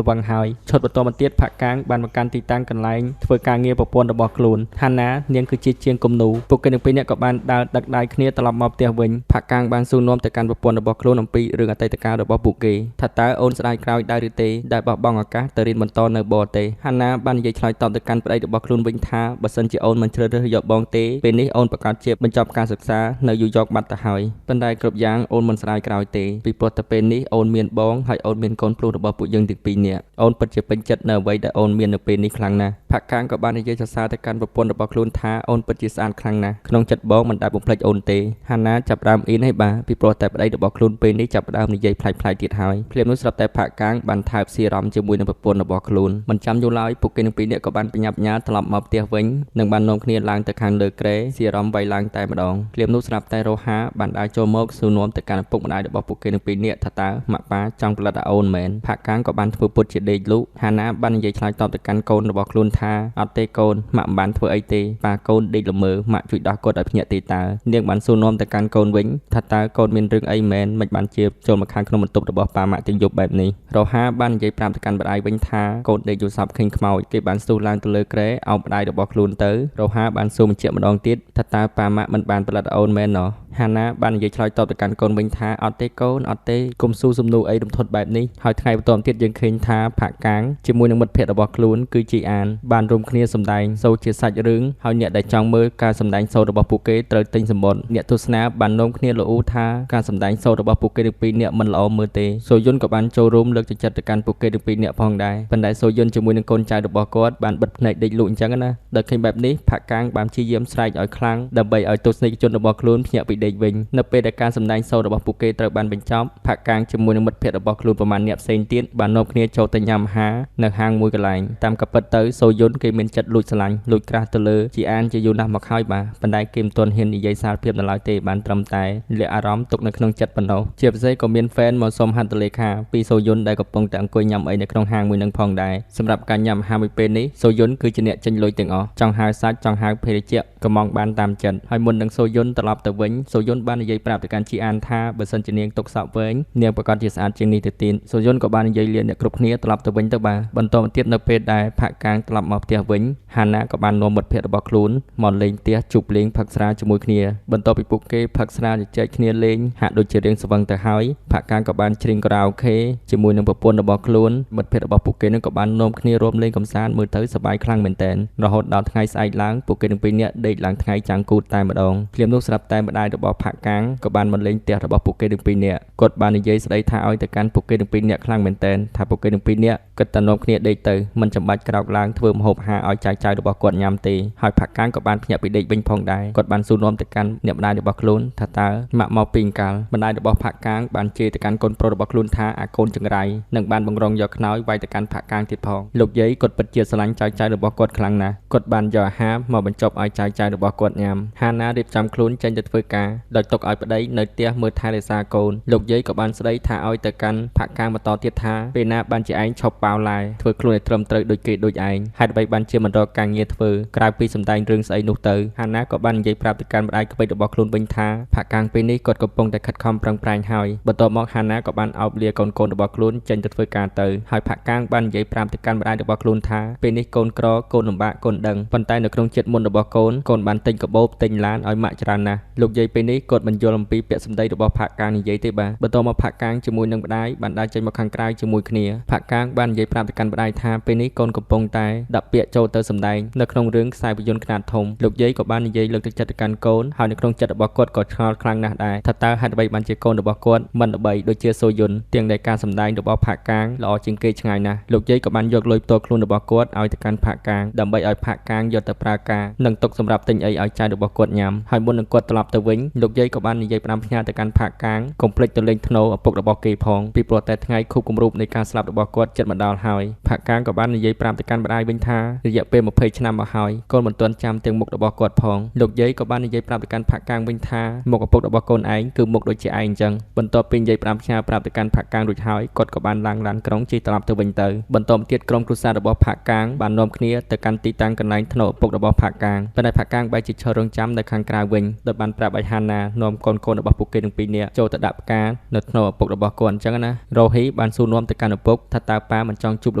វឹងហើយឈុតបន្តមកទៀតផាក់កាងបានមកកាន់ទីតាំងកន្លែងធ្វើការងារប្រពន្ធរបស់ខ្លួនហាណានាងគឺជាជាងគំនូពួកគេទាំងពីរនាក់ក៏បានដើរដឹកដៃគ្នាត្រឡប់មកផ្ទះវិញផាក់កាងបានសួរនាំទៅកាន់ប្រពន្ធរបស់ខ្លួនអំពីរឿងអតីតកាលរបស់ពួកគេថាតើអូនស្ដាយក្រោយដែរឬទេដែលបោះបង់ឱកាសទៅរៀនបន្តនៅបរទេសហាណាបាននិយាយឆ្លើយតបទៅកាន់ប្តីរបស់ខ្លួនវិញថាបើសិនជាអូនមិនជ្រើសរើសយកបងទេពេលនេះអូនប្រកាសជាបញ្ បញ្ចប់ការសិក្សានៅយូយ៉កបាត់ទៅហើយប៉ុន្តែគ្រប់យ៉ាងអូនមិនស្ដាយក្រោយទេពីព្រោះតែពេលនេះអូនមានបងហើយអូនមានកូនប្រុសរបស់ពួកយើងទាំងពីរនាក់អូនពិតជាពេញចិត្តនៅអ្វីដែលអូនមាននៅពេលនេះខ្លាំងណាស់ផាក់កាងក៏បាននិយាយសរសើរទៅកាន់ប្រពន្ធរបស់ខ្លួនថាអូនពិតជាស្អាតខ្លាំងណាស់ក្នុងចិត្តបងមិនដែលបំភ្លេចអូនទេហាណាចាប់ផ្ដើមអ៊ីនឲ្យបាទពីព្រោះតែប្តីរបស់ខ្លួនពេលនេះចាប់ផ្ដើមនិយាយប្លែកៗទៀតហើយភ្លាមនោះស្រាប់តែផាក់កាងបានថើបស៊ីរំជាមួយនឹងប្រពន្ធរបស់ខ្លួនមិនចាំយូរឡើយពួកគេទាំងពីរនាក់ក៏បានបញ្ញាប់ញ៉ាត្រឡប់មកផ្ទះវិញនិងបាននាំគ្នាឡើងទៅខាងលើគ្រែស៊ីរំវាយឡើងតែម្ដងភ្លាមនោះស្រាប់តែរ៉ូហាបានដើរចូលមកសួរនាំទៅកាន់ឪពុកម្ដាយរបស់ពួកគេទាំងពីរនាក់ថាតើម៉ាក់ប៉ាចង់ផលិតឲ្យអូនមែនផាក់កាងក៏បានធ្វើពុតជាដេកលូកហាណាបាននិយាយឆ្លើយតបទៅកាន់កូនរបស់ខ្លួនថាអត់ទេកូនម៉ាក់មិនបានធ្វើអីទេប៉ាកូនដេកល្មើម៉ាក់ជួយដោះគាត់ឲ្យភ្ញាក់ទេតើនាងបានសួរនាំទៅកាន់កូនវិញថាតើកូនមានរឿងអីមែនមិនបានជាចូលមកខាងក្នុងបន្ទប់របស់ប៉ាម៉ាក់ទាំងយប់បែបនេះរ៉ូហាបាននិយាយប្រាប់ទៅកាន់ម្ដាយវិញថាកូនដេកយល់សប្តិឃើញខ្មោចគេបានស្ទុះឡើងទៅលើគ្រែអោបម្ដាយរបស់ខ្លួនទៅរ៉ូហាបានសួរបញ្ជាក់ម្ដងទៀតថាតើប៉ាម៉ាក់មិនបានផលិតអូនមែនណោះហាណាបាននិយាយឆ្លើយតបទៅកាន់កូនវិញថាអត់ទេកូនអត់ទេកុំស៊ូសំណួរអីរំភើបបែបនេះហើយថ្ងៃបន្ទាប់ទៀតយើងឃើញថាផាក់កាងជាមួយនឹងមិត្តភ័ក្តិរបស់ខ្លួនគឺជីអានបានរួមគ្នាសម្ដែងសូវជាសាច់រឿងហើយអ្នកដែលចង់មើលការសម្ដែងសូត្ររបស់ពួកគេត្រូវទិញសំបុត្រអ្នកទស្សនាបាននាំគ្នាល្អូថាការសម្ដែងសូត្ររបស់ពួកគេទាំងពីរនាក់មិនល្អមើលទេសូយុនក៏បានចូលរួមលើកទឹកចិត្តទៅកាន់ពួកគេទាំងពីរនាក់ផងដែរប៉ុន្តែសូយុនជាមួយនឹងកូនចៅរបស់គាត់បានបិទភ្នែកដេកលក់អញ្ចឹងណាដល់ឃើញបែបនេះផាក់កាងបានព្យាយាមស្រែកឲ្យខ្លាំងដើម្បីឲ្យទស្សនិកជនរបស់ខ្លួនភ្ញាក់ពីដេកវិញនៅពេលដែលការសម្ដែងសូត្ររបស់ពួកគេត្រូវបានបញ្ចប់ផាក់កាងជាមួយនឹងមិត្តភ័ក្តិរបស់ខ្លួនប្រមាណអ្នកផ្សេងទៀតបាននាំគ្នាចូលទៅញ៉ាំអាហារនៅហាងមួយកន្លែងតាមកាពិតទៅសូយុនគេមានចិត្តលួចស្រឡាញ់លួចក្រាស់ទៅលើជីអានជាយូរណាស់មកហើយបាទប៉ុន្តែគេមិនទាន់ហ៊ាននិយាយសារភាពនៅឡើយទេបានត្រឹមតែលាក់អារម្មណ៍ទុកនៅក្នុងចិត្តប៉ុណ្ណោះជាពិសេសក៏មានហ្វេនមកសុំហត្ថលេខាពីសូយុនដែលកំពុងតែអង្គុយញ៉ាំអីនៅក្នុងហាងមួយនឹងផងដែរសម្រាប់ការញ៉ាំអាហារមួយពេលនេះសូយុនគឺជាអ្នកចេញលុយទាំងអស់ចង់ហៅសាច់ចង់ហៅភេរជ្ជៈក៏មកបានតាមចិត្តហើយមុននឹងសូយុនត្រឡប់ទៅវិញសូយុនបាននិយាយប្រាប់ទៅកាន់ជីអានថាបើសិនជានាងទុកសក់វែងនាងប្រកាសជាស្អាតជាងនេះទៅទៀតសូយុនក៏បាននិយាយលាអ្នកគ្រប់គ្នាត្រឡប់ទៅវិញទៅបាទបន្តមកទៀតនៅពេលដែលផាក់កាងត្រឡប់មកផ្ទះវិញហាណាក៏បាននាំមិត្តភ័ក្តិរបស់ខ្លួនមកលេងផ្ទះជប់លេងផឹកស្រាជាមួយគ្នាបន្ទាប់ពីពួកគេផឹកស្រាជជែកគ្នាលេងហាក់ដូចជារឿងស្វឹងទៅហើយផាក់កាងក៏បានច្រៀងខារ៉ាអូខេជាមួយនឹងប្រពន្ធរបស់ខ្លួនមិត្តភ័ក្តិរបស់ពួកគេនឹងក៏បាននាំគ្នារួមលេងកម្សាន្តមើលទៅសប្បាយខ្លាំងមែនទែនរហូតដល់ថ្ងៃស្អែកឡើងពួកគេទាំងពីរនាក់ដេកឡើងថ្ងៃចាំងគូតតែម្ដងភ្លាមនោះស្រាប់តែម្ដាយរបស់ផាក់កាងក៏បានមកលេងផ្ទះរបស់ពួកគេទាំងពីរនាក់គាត់បាននិយាយស្ដីថាឲ្យទៅកាន់ពួកគេទាំងពីរនាក់ខ្លាំងមែនទែនថាពួកគេទាំងពីរនាក់គិតតែនាំគ្នាដេកទៅមិនចាំបាច់ក្រោកឡើងធ្វើម្ហូបអាហារឲ្យចៅរបស់គាត់ញ៉ាំទេហើយផាក់កាងក៏បានភ្ញាក់ពីដេកវិញផងដែរគាត់បានសួរនាំទៅកាន់អ្នកម្ដាយរបស់ខ្លួនថាតើម៉ាក់មកពីកាលម្ដាយរបស់ផាក់កាងបានជេរទៅកាន់កូនប្រុសរបស់ខ្លួនថាអាកូនចង្រៃនឹងបានបង្រងយកខ្នើយវាយទៅកាន់ផាក់កាងទៀតផងលោកយាយគាត់ពិតជាស្រឡាញ់ចៅរបស់គាត់ខ្លាំងណាស់គាត់បានយកអាហារមកបញ្ចុកឲ្យចៅរបស់គាត់ញ៉ាំហាណារៀបចំខ្លួនចេញទៅធ្វើការដោយទុកឲ្យប្តីនៅផ្ទះមើលថែរក្សាកូនលោកយាយក៏បានស្ដីថាឲ្យទៅកាន់ផាក់កាងបន្តទៀតថាពេលណាបានជាឯងឈប់ប៉ាវឡាយធ្វើខ្លួនឲ្យត្រឹមត្រូវដូចគេដូចឯងហេតុអ្វីបានជាមិនរកការងារធ្វើក្រៅពីសម្ដែងរឿងស្អីនោះទៅហាណាក៏បាននិយាយប្រាប់ទៅកាន់ម្ដាយក្មេករបស់ខ្លួនវិញថាផាក់កាងពេលនេះគាត់កំពុងតែខិតខំប្រឹងប្រែងហើយបន្ទាប់មកហាណាក៏បានអោបលាកូនរបស់ខ្លួនចេញទៅធ្វើការទៅហើយផាក់កាងបាននិយាយប្រាប់ទៅកាន់ម្ដាយរបស់ខ្លួនថាពេលនេះកូនក្រកូនលំបាកកូនដឹងប៉ុន្តែនៅក្នុងចិត្តមុនរបស់កូនបានទិញកាបូបទិញឡានឲ្យម៉ាក់ច្រើនណាស់លោកយាយពេលនេះគាត់មិនយល់អំពីពាក្យសម្ដីរបស់ផាក់កាងនិយាយទេបាទបន្ទាប់មកផាក់កាងជាមួយនឹងម្ដាយបានដើរចេញមកខាងក្រៅជាមួយគ្នាផាក់កាងបាននិយាយប្រាប់ទៅកាន់ម្ដាយថាពេលនេះកូនកំពុងតែដាក់ពាក្យចូលទៅសម្ដែងនៅក្នុងរឿងខ្សែភាពយន្តខ្នាតធំលោកយាយក៏បាននិយាយលើកទឹកចិត្តទៅកាន់កូនហើយនៅក្នុងចិត្តរបស់គាត់ក៏ឆ្ងល់ខ្លាំងណាស់ដែរថាតើហេតុអ្វីបានជាកូនរបស់គាត់មិនល្បីដូចជាសូយុនទាំងដែលការសម្ដែងរបស់ផាក់កាងល្អជាងគេឆ្ងាយណាស់លោកយាយក៏បានយកលុយផ្ទាល់ខ្លួនរបស់គាត់ឲ្យទៅកាន់ផាក់កាងដើម្បីឲ្យផាក់កាងយកទៅប្រើការនិងទុកសម្រាប់ទិញអីឲ្យចៅរបស់គាត់ញ៉ាំហើយមុននឹងគាត់ត្រឡប់ទៅវិញលោកយាយក៏បាននិយាយផ្ដាំផ្ញើទៅកាន់ផាក់កាងកុំភ្លេចទៅលេងធ្នូឪពុករបស់គេផងពីព្រោះតែថ្ងៃខួបគម្រប់នៃការស្លាប់របស់គាត់ជិតមកដល់ហើយផាក់កាងក៏បាននិយាយប្រាប់ទៅកាន់ម្ដាយវិញថារយៈពេល20ឆ្នាំមកហើយកូនមិនទាន់ចាំទាំងមុខរបស់គាត់ផងលោកយាយក៏បាននិយាយប្រាប់ទៅកាន់ផាក់កាងវិញថាមុខឪពុករបស់កូនឯងគឺមុខដូចជាឯងអញ្ចឹងបន្ទាប់ពីនិយាយផ្ដាំផ្ញើប្រាប់ទៅកាន់ផាក់កាងរួចហើយគាត់ក៏បានឡើងឡានក្រុងជិះត្រឡប់ទៅវិញទៅបន្ទាប់ទៀតក្រុមគ្រួសាររបស់ផាក់កាងបាននាំគ្នាទៅកាន់ទីតាំងកន្លែងធ្នូឪពុករបស់ផាក់កាងប៉ុន្តែផាក់កាងបែរជាឈររងចាំនៅខាងក្រៅវិញដោយបានប្រាប់ឲ្យហាណានាំកូនរបស់ពួកគេទាំងពីរនាក់ចូលទៅដាក់ផ្កានៅធ្នូឪពុករបស់គាត់អញ្ចឹងណារ៉ូហ៊ីបានសួរនាំទៅកាន់ឪពុកថាតើប៉ាមិនចង់ជួបល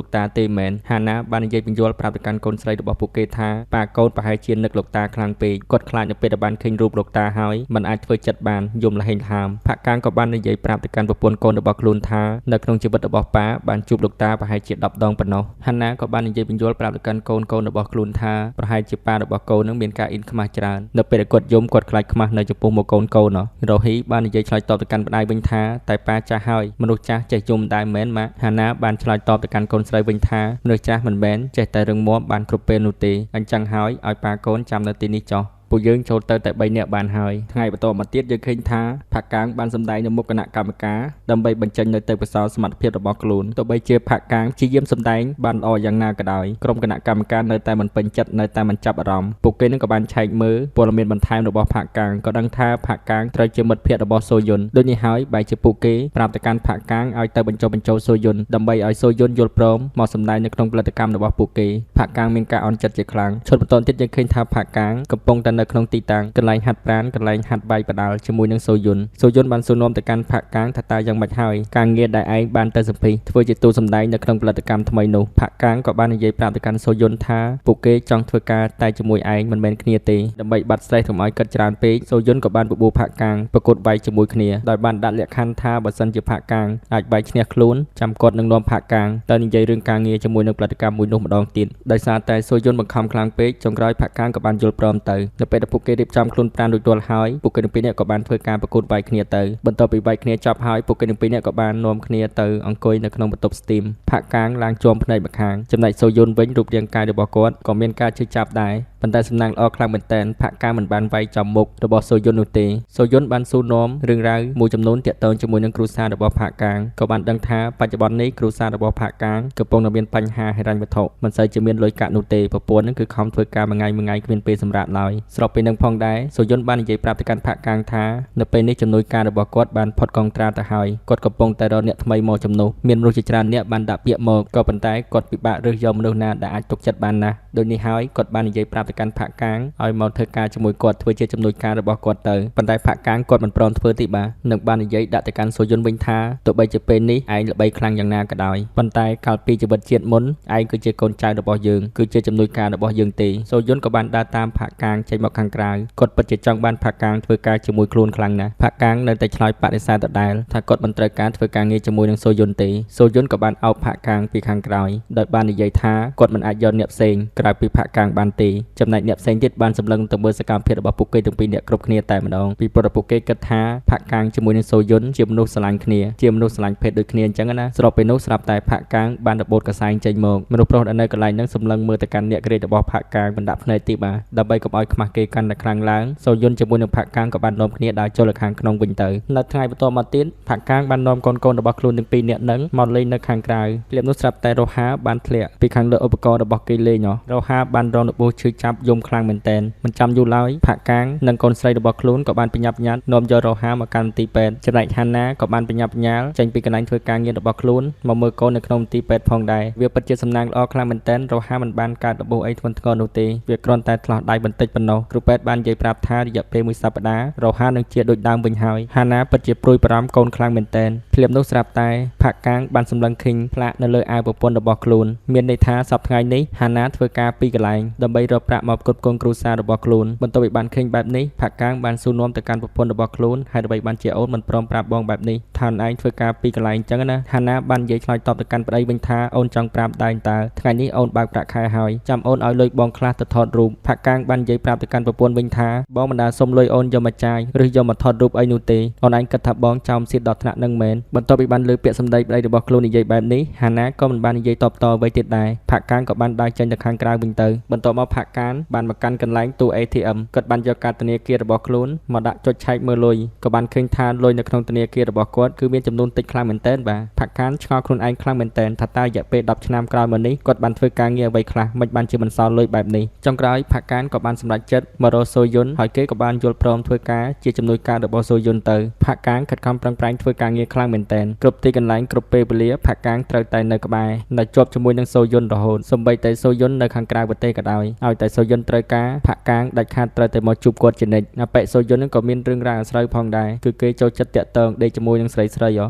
ោកតាទេមែនហាណាបាននិយាយបញ្យល់ប្រាប់ទៅកាន់កូនស្រីរបស់ពួកគេថាប៉ាកូនប្រហែលជានឹកលោកតាខ្លាំងពេកគាត់ខ្លាចនៅពេលដែលបានឃើញរូបលោកតាហើយមិនអាចធ្វើចិត្តបានយំល្ហេងល្ហាមផាក់កាងក៏បាននិយាយប្រាប់ទៅកាន់ប្រពន្ធកូនរបស់ខ្លួនថានៅក្នុងជីវិតរបស់ប៉ាបានជួបលោកតាប្រហែលជា10ដងប៉ុណ្ណោះហាណាក៏បាននិយាយបញ្យល់ប្រាប់ទៅកាន់កូនរបស់ខ្លួនថាប្រហែលជាប៉ារបស់កូននឹងមានការអ៊ីនខ្មាស់ច្រើននៅពេល ដែលគាត់យំគាត់ខ្លាចខ្មាស់នៅចំពោះមកកូនៗរ៉ូហ៊ីបាននិយាយឆ្លើយតបទៅកាន់ប្តីវិញថាតែប៉ាចាស់ហើយមនុស្សចាស់ចេះយំដែរមែនម៉ាក់ហាណាបានឆ្លើយតបទៅកាន់កូនស្រីវិញថាមនុស្សចាស់មិនមែនចេះតែរឹងមាំបានគ្រប់ពេលនោះទេអញ្ចឹងហើយឲ្យប៉ាកូនចាំនៅទីនេះចុះពួកយើងចូលទៅតែ3នាក់បានហើយថ្ងៃបន្ទាប់មកទៀតយើងឃើញថាផាក់កាងបានសម្ដែងនៅមុខគណៈកម្មការដើម្បីបញ្ចេញនៅទេពកោសល្យសមត្ថភាពរបស់ខ្លួនទោះបីជាផាក់កាងព្យាយាមសម្ដែងបានល្អយ៉ាងណាក៏ដោយក្រុមគណៈកម្មការនៅតែមិនពេញចិត្តនៅតែមិនចាប់អារម្មណ៍ពួកគេនឹងក៏បានឆែកមើលព័ត៌មានបន្ថែមរបស់ផាក់កាងក៏ដឹងថាផាក់កាងត្រូវជាមិត្តភក្តិរបស់សូយុនដូចនេះហើយបែរជាពួកគេប្រាប់ទៅកាន់ផាក់កាងឲ្យទៅបញ្ចុះបញ្ចូលសូយុនដើម្បីឲ្យសូយុនយល់ព្រមមកសម្ដែងនៅក្នុងផលិតកម្មរបស់ពួកគេផាក់កាងមានការអន់ចិត្តជាខ្លាំងឈុតបន្តទៀតយើងឃើញថាផាក់កាងកំពុងតែនៅក្នុងទីតាំងកន្លែងហាត់ប្រាណកន្លែងហាត់បាយបដាល់ជាមួយនឹងសូយុនបានសួរនាំទៅកាន់ផាក់កាងថាតើយ៉ាងម៉េចហើយការងារដែលឯងបានទៅសម្ភាសធ្វើជាតួសម្ដែងនៅក្នុងផលិតកម្មថ្មីនោះផាក់កាងក៏បាននិយាយប្រាប់ទៅកាន់សូយុនថាពួកគេចង់ធ្វើការតែជាមួយឯងមិនមែនគ្នាទេដើម្បីបាត់ស្ត្រេសកុំឲ្យគិតច្រើនពេកសូយុនក៏បានបបួលផាក់កាងប្រកួតវាយជាមួយគ្នាដោយបានដាក់លក្ខខណ្ឌថាបើសិនជាផាក់កាងអាចវាយឈ្នះខ្លួនចាំគាត់នឹងនាំផាក់កាងទៅនិយាយរឿងការងារជាមួយនឹងផលិតកម្មមួយនោះម្ដងទៀតដោយសារតែសូយុនបង្ខំខ្លាំងពេកចុងក្រោយផាក់កាងក៏បានយល់ព្រមទៅនៅពេលដែលពួកគេរៀបចំខ្លួនប្រាណរួចរាល់ហើយពួកគេទាំងពីរនាក់ក៏បានធ្វើការប្រកួតវាយគ្នាទៅបន្ទាប់ពីវាយគ្នាចប់ហើយពួកគេទាំងពីរនាក់ក៏បាននាំគ្នាទៅអង្គុយនៅក្នុងបន្ទប់ស្ទីមផាក់កាងឡើងជាំភ្នែកម្ខាងចំណែកសូយុនវិញរូបរាងកាយរបស់គាត់ក៏មានការឈឺចាប់ដែរប៉ុន្តែសំណាងល្អខ្លាំងមែនទែនផាក់កាងមិនបានវាយចំមុខរបស់សូយុននោះទេសូយុនបានសួរនាំរឿងរ៉ាវមួយចំនួនទាក់ទងជាមួយនឹងគ្រួសាររបស់ផាក់កាងក៏បានដឹងថាបច្ចុប្បន្ននេះគ្រួសាររបស់ផាក់កាងកំពុងតែមានបញ្ហាហិរញ្ញវត្ថុមិនសូវជាមានលុយកាក់នោះទេប្រពន្ធនឹងគឺខំធ្វើការមួយថ្ងៃគ្មានពេលសម្រាកឡើយស្របពេលនឹងផងដែរសូយុនបាននិយាយប្រាប់ទៅកាន់ផាក់កាងថានៅពេលនេះជំនួយការរបស់គាត់បានផុតកងត្រាទៅហើយគាត់កំពុងតែរកអ្នកថ្មីមកជំនួសមានមនុស្សជាច្រើនអ្នកបានដាក់ពាក្យមកក៏ប៉ុន្តែគាត់ពិបាករើសយកមនុស្សណាដែលអាចទុកចិត្តបានណាស់ដូចនេះហើយគាត់បាននិយាយប្រាប់ទៅកាន់ផាក់កាងឲ្យមកធ្វើការជាមួយគាត់ធ្វើជាជំនួយការរបស់គាត់ទៅប៉ុន្តែផាក់កាងគាត់មិនព្រមធ្វើទេបាទនឹងបាននិយាយដាក់ទៅកាន់សូយុនវិញថាទោះបីជាពេលនេះឯងល្បីខ្លាំងយ៉ាងណាក៏ដោយប៉ុន្តែកាលពីជីវិតជាតិមុនឯងគឺជាកូនចៅរបស់យើងគឺជាជំនួយការរបស់យើងទេសូយុនក៏បានដើរតាមផាក់កាងចេញមកខាងក្រៅគាត់ពិតជាចង់បានផាក់កាងធ្វើការជាមួយខ្លួនខ្លាំងណាស់ផាក់កាងនៅតែឆ្លើយបដិសេធដដែលថាគាត់មិនត្រូវការធ្វើការងារជាមួយនឹងសូយុនទេសូយុនក៏បានអោបផាក់កាងពីខាងក្រោយដោយបាននិយាយថាគាត់មិនអាចយកអ្នកផ្សេងក្រៅពីផាក់កាងបានទេចំណែកអ្នកផ្សេងទៀតបានសម្លឹងទៅមើលសកម្មភាពរបស់ពួកគេទាំងពីរនាក់គ្រប់គ្នាតែម្ដងពីព្រោះពួកគេគិតថាផាក់កាងជាមួយនឹងសូយុនជាមនុស្សស្រឡាញ់គ្នាជាមនុស្សស្រឡាញ់ភេទដូចគ្នាអញ្ចឹងណាស្របពេលនោះស្រាប់តែផាក់កាងបានរបូតកសែងចេញមកមនុស្សប្រុសដែលនៅកន្លែងហ្នឹងសម្លឹងមើលទៅកាន់អ្នកក្រេតរបស់ផាក់កាងមិនដាក់ភ្នែកទីបាទដើម្បីកុំឲ្យខ្មាស់គេកាន់តែខ្លាំងឡើងសូយុនជាមួយនឹងផាក់កាងក៏បាននាំគ្នាដើរចូលទៅខាងក្នុងវិញទៅនៅថ្ងៃបន្ទាប់មកទៀតផាក់កាងបាននាំកូនរបស់ខ្លួនទាំងពីរនាក់ហ្នឹងមកលេងនៅខាងក្រៅភ្លាមនោះស្រាប់តែរ៉ូហាបានធ្លាក់ពីខាងលើឧបករណ៍របស់គេលេងរ៉ូហាបានរងរបួសឈឺចាប់យំខ្លាំងមែនទែនមិនចាំយូរឡើយផាក់កាងនិងកូនស្រីរបស់ខ្លួនក៏បានបញ្ញាប់ញត្តិនាំយករ៉ូហាមកកាន់មន្ទីរពេទ្យចំណែកហាណាក៏បានបញ្ញាប់ញ៉ាលចេញពីកន្លែងធ្វើការងាររបស់ខ្លួនមកមើលកូននៅក្នុងមន្ទីរពេទ្យផងដែរវាពិតជាសំណាងល្អខ្លាំងមែនទែនរ៉ូហាមិនបានកើតរបួសអីធ្ងន់ធ្ងរនោះទេវាគ្រាន់តែឆ្លោះដៃបន្តិចប៉ុណ្ណោះគ្រូពេទ្យបាននិយាយប្រាប់ថារយៈពេល1សប្តាហ៍រ៉ូហានឹងជាដូចដើមវិញហើយហាណាពិតជាព្រួយបារម្ភកូនខ្លាំងមែនទែនភ្លាមនោះស្រាប់តែផាក់កាងបានសម្លឹងឃើញផ្លាកនៅលើអាវប្រពន្ធរបស់ខ្លួនមានន័យថាសប្តាហ៍ថ្ងៃនេះហាណាធ្វើការពីកន្លែងដើម្បីរកប្រាក់មកផ្គត់ផ្គង់គ្រួសាររបស់ខ្លួនបន្ទាប់ពីបានឃើញបែបនេះផាក់កាងបានសួរនាំទៅកាន់ប្រពន្ធរបស់ខ្លួនហើយដើម្បីបានជាអូនមិនព្រមប្រាប់បងបែបនេះថាអូនឯងធ្វើការពីកន្លែងអញ្ចឹងណាហាណាបាននិយាយឆ្លើយតបទៅកាន់ប្តីវិញថាអូនចង់ប្រាប់ដែរតើថ្ងៃនេះអូនបើកប្រាក់ខែហើយចាំអូនឲ្យលុយបងខ្លះទៅថតរូបផាក់កាងបាននិយាយប្រាប់ទៅកាន់ប្រពន្ធវិញថាបងមិនដាសុំលុយអូនយកមកចាយឬយកមកថតរូបអីនោះទេអូនឯងគិតថាបងចោមសៀតដល់ថ្នាក់នឹងមែនបន្ទាប់ពីបានលើពាក្យសម្ដីប្តីរបស់ខ្លួននិយាយបែបនេះហាណាក៏មិនបាននិយាយតបតអ្វីទៀតដែរផាក់កាងក៏បានដើរចេញទៅខាងក្រៅវិញទៅបន្ទាប់មកផាក់កាងបានមកកាន់កន្លែងទូ ATM គាត់បានយកកាតធនាគាររបស់ខ្លួនមកដាក់ចុចឆែកមើលលុយក៏បានឃើញថាលុយនៅក្នុងធនាគាររបស់គាត់គឺមានចំនួនតិចខ្លាំងមែនទែនបាទផាក់កាងឆ្ងល់ខ្លួនឯងខ្លាំងមែនទែនថាតើរយៈពេល10ឆ្នាំក្រោយមកនេះគាត់បានធ្វើការងារអ្វីខ្លះមិនបានជាមិនសល់លុយបែបនេះចុងក្រោយផាក់កាងក៏បានសម្រេចចិត្តមករកសូយុនហើយគេក៏បានយល់ព្រមធ្វើការជាជំនួយការរបស់សូយុនទៅផាក់កាងខិតខំប្រឹងប្រែងធ្វើការងារខ្លាំងមែនទែនគ្រប់ទីកន្លែងគ្រប់ពេលវេលាផាក់កាងត្រូវតែនៅក្បែរនៅជាប់ជាមួយនឹងសូយុនរហូតសូម្បីតែសូយុននៅខាងក្រៅប្រទេសក៏ដោយឲ្យតែសូយុនត្រូវការផាក់កាងដាច់ខាតត្រូវតែមកជួបគាត់ជានិច្ចអបិសូយុនក៏មានរឿងរ៉ាវអាស្រូវផងដែរគឺគេចូលចិត្តតាក់ទងដេកជាមួយនឹងស្រី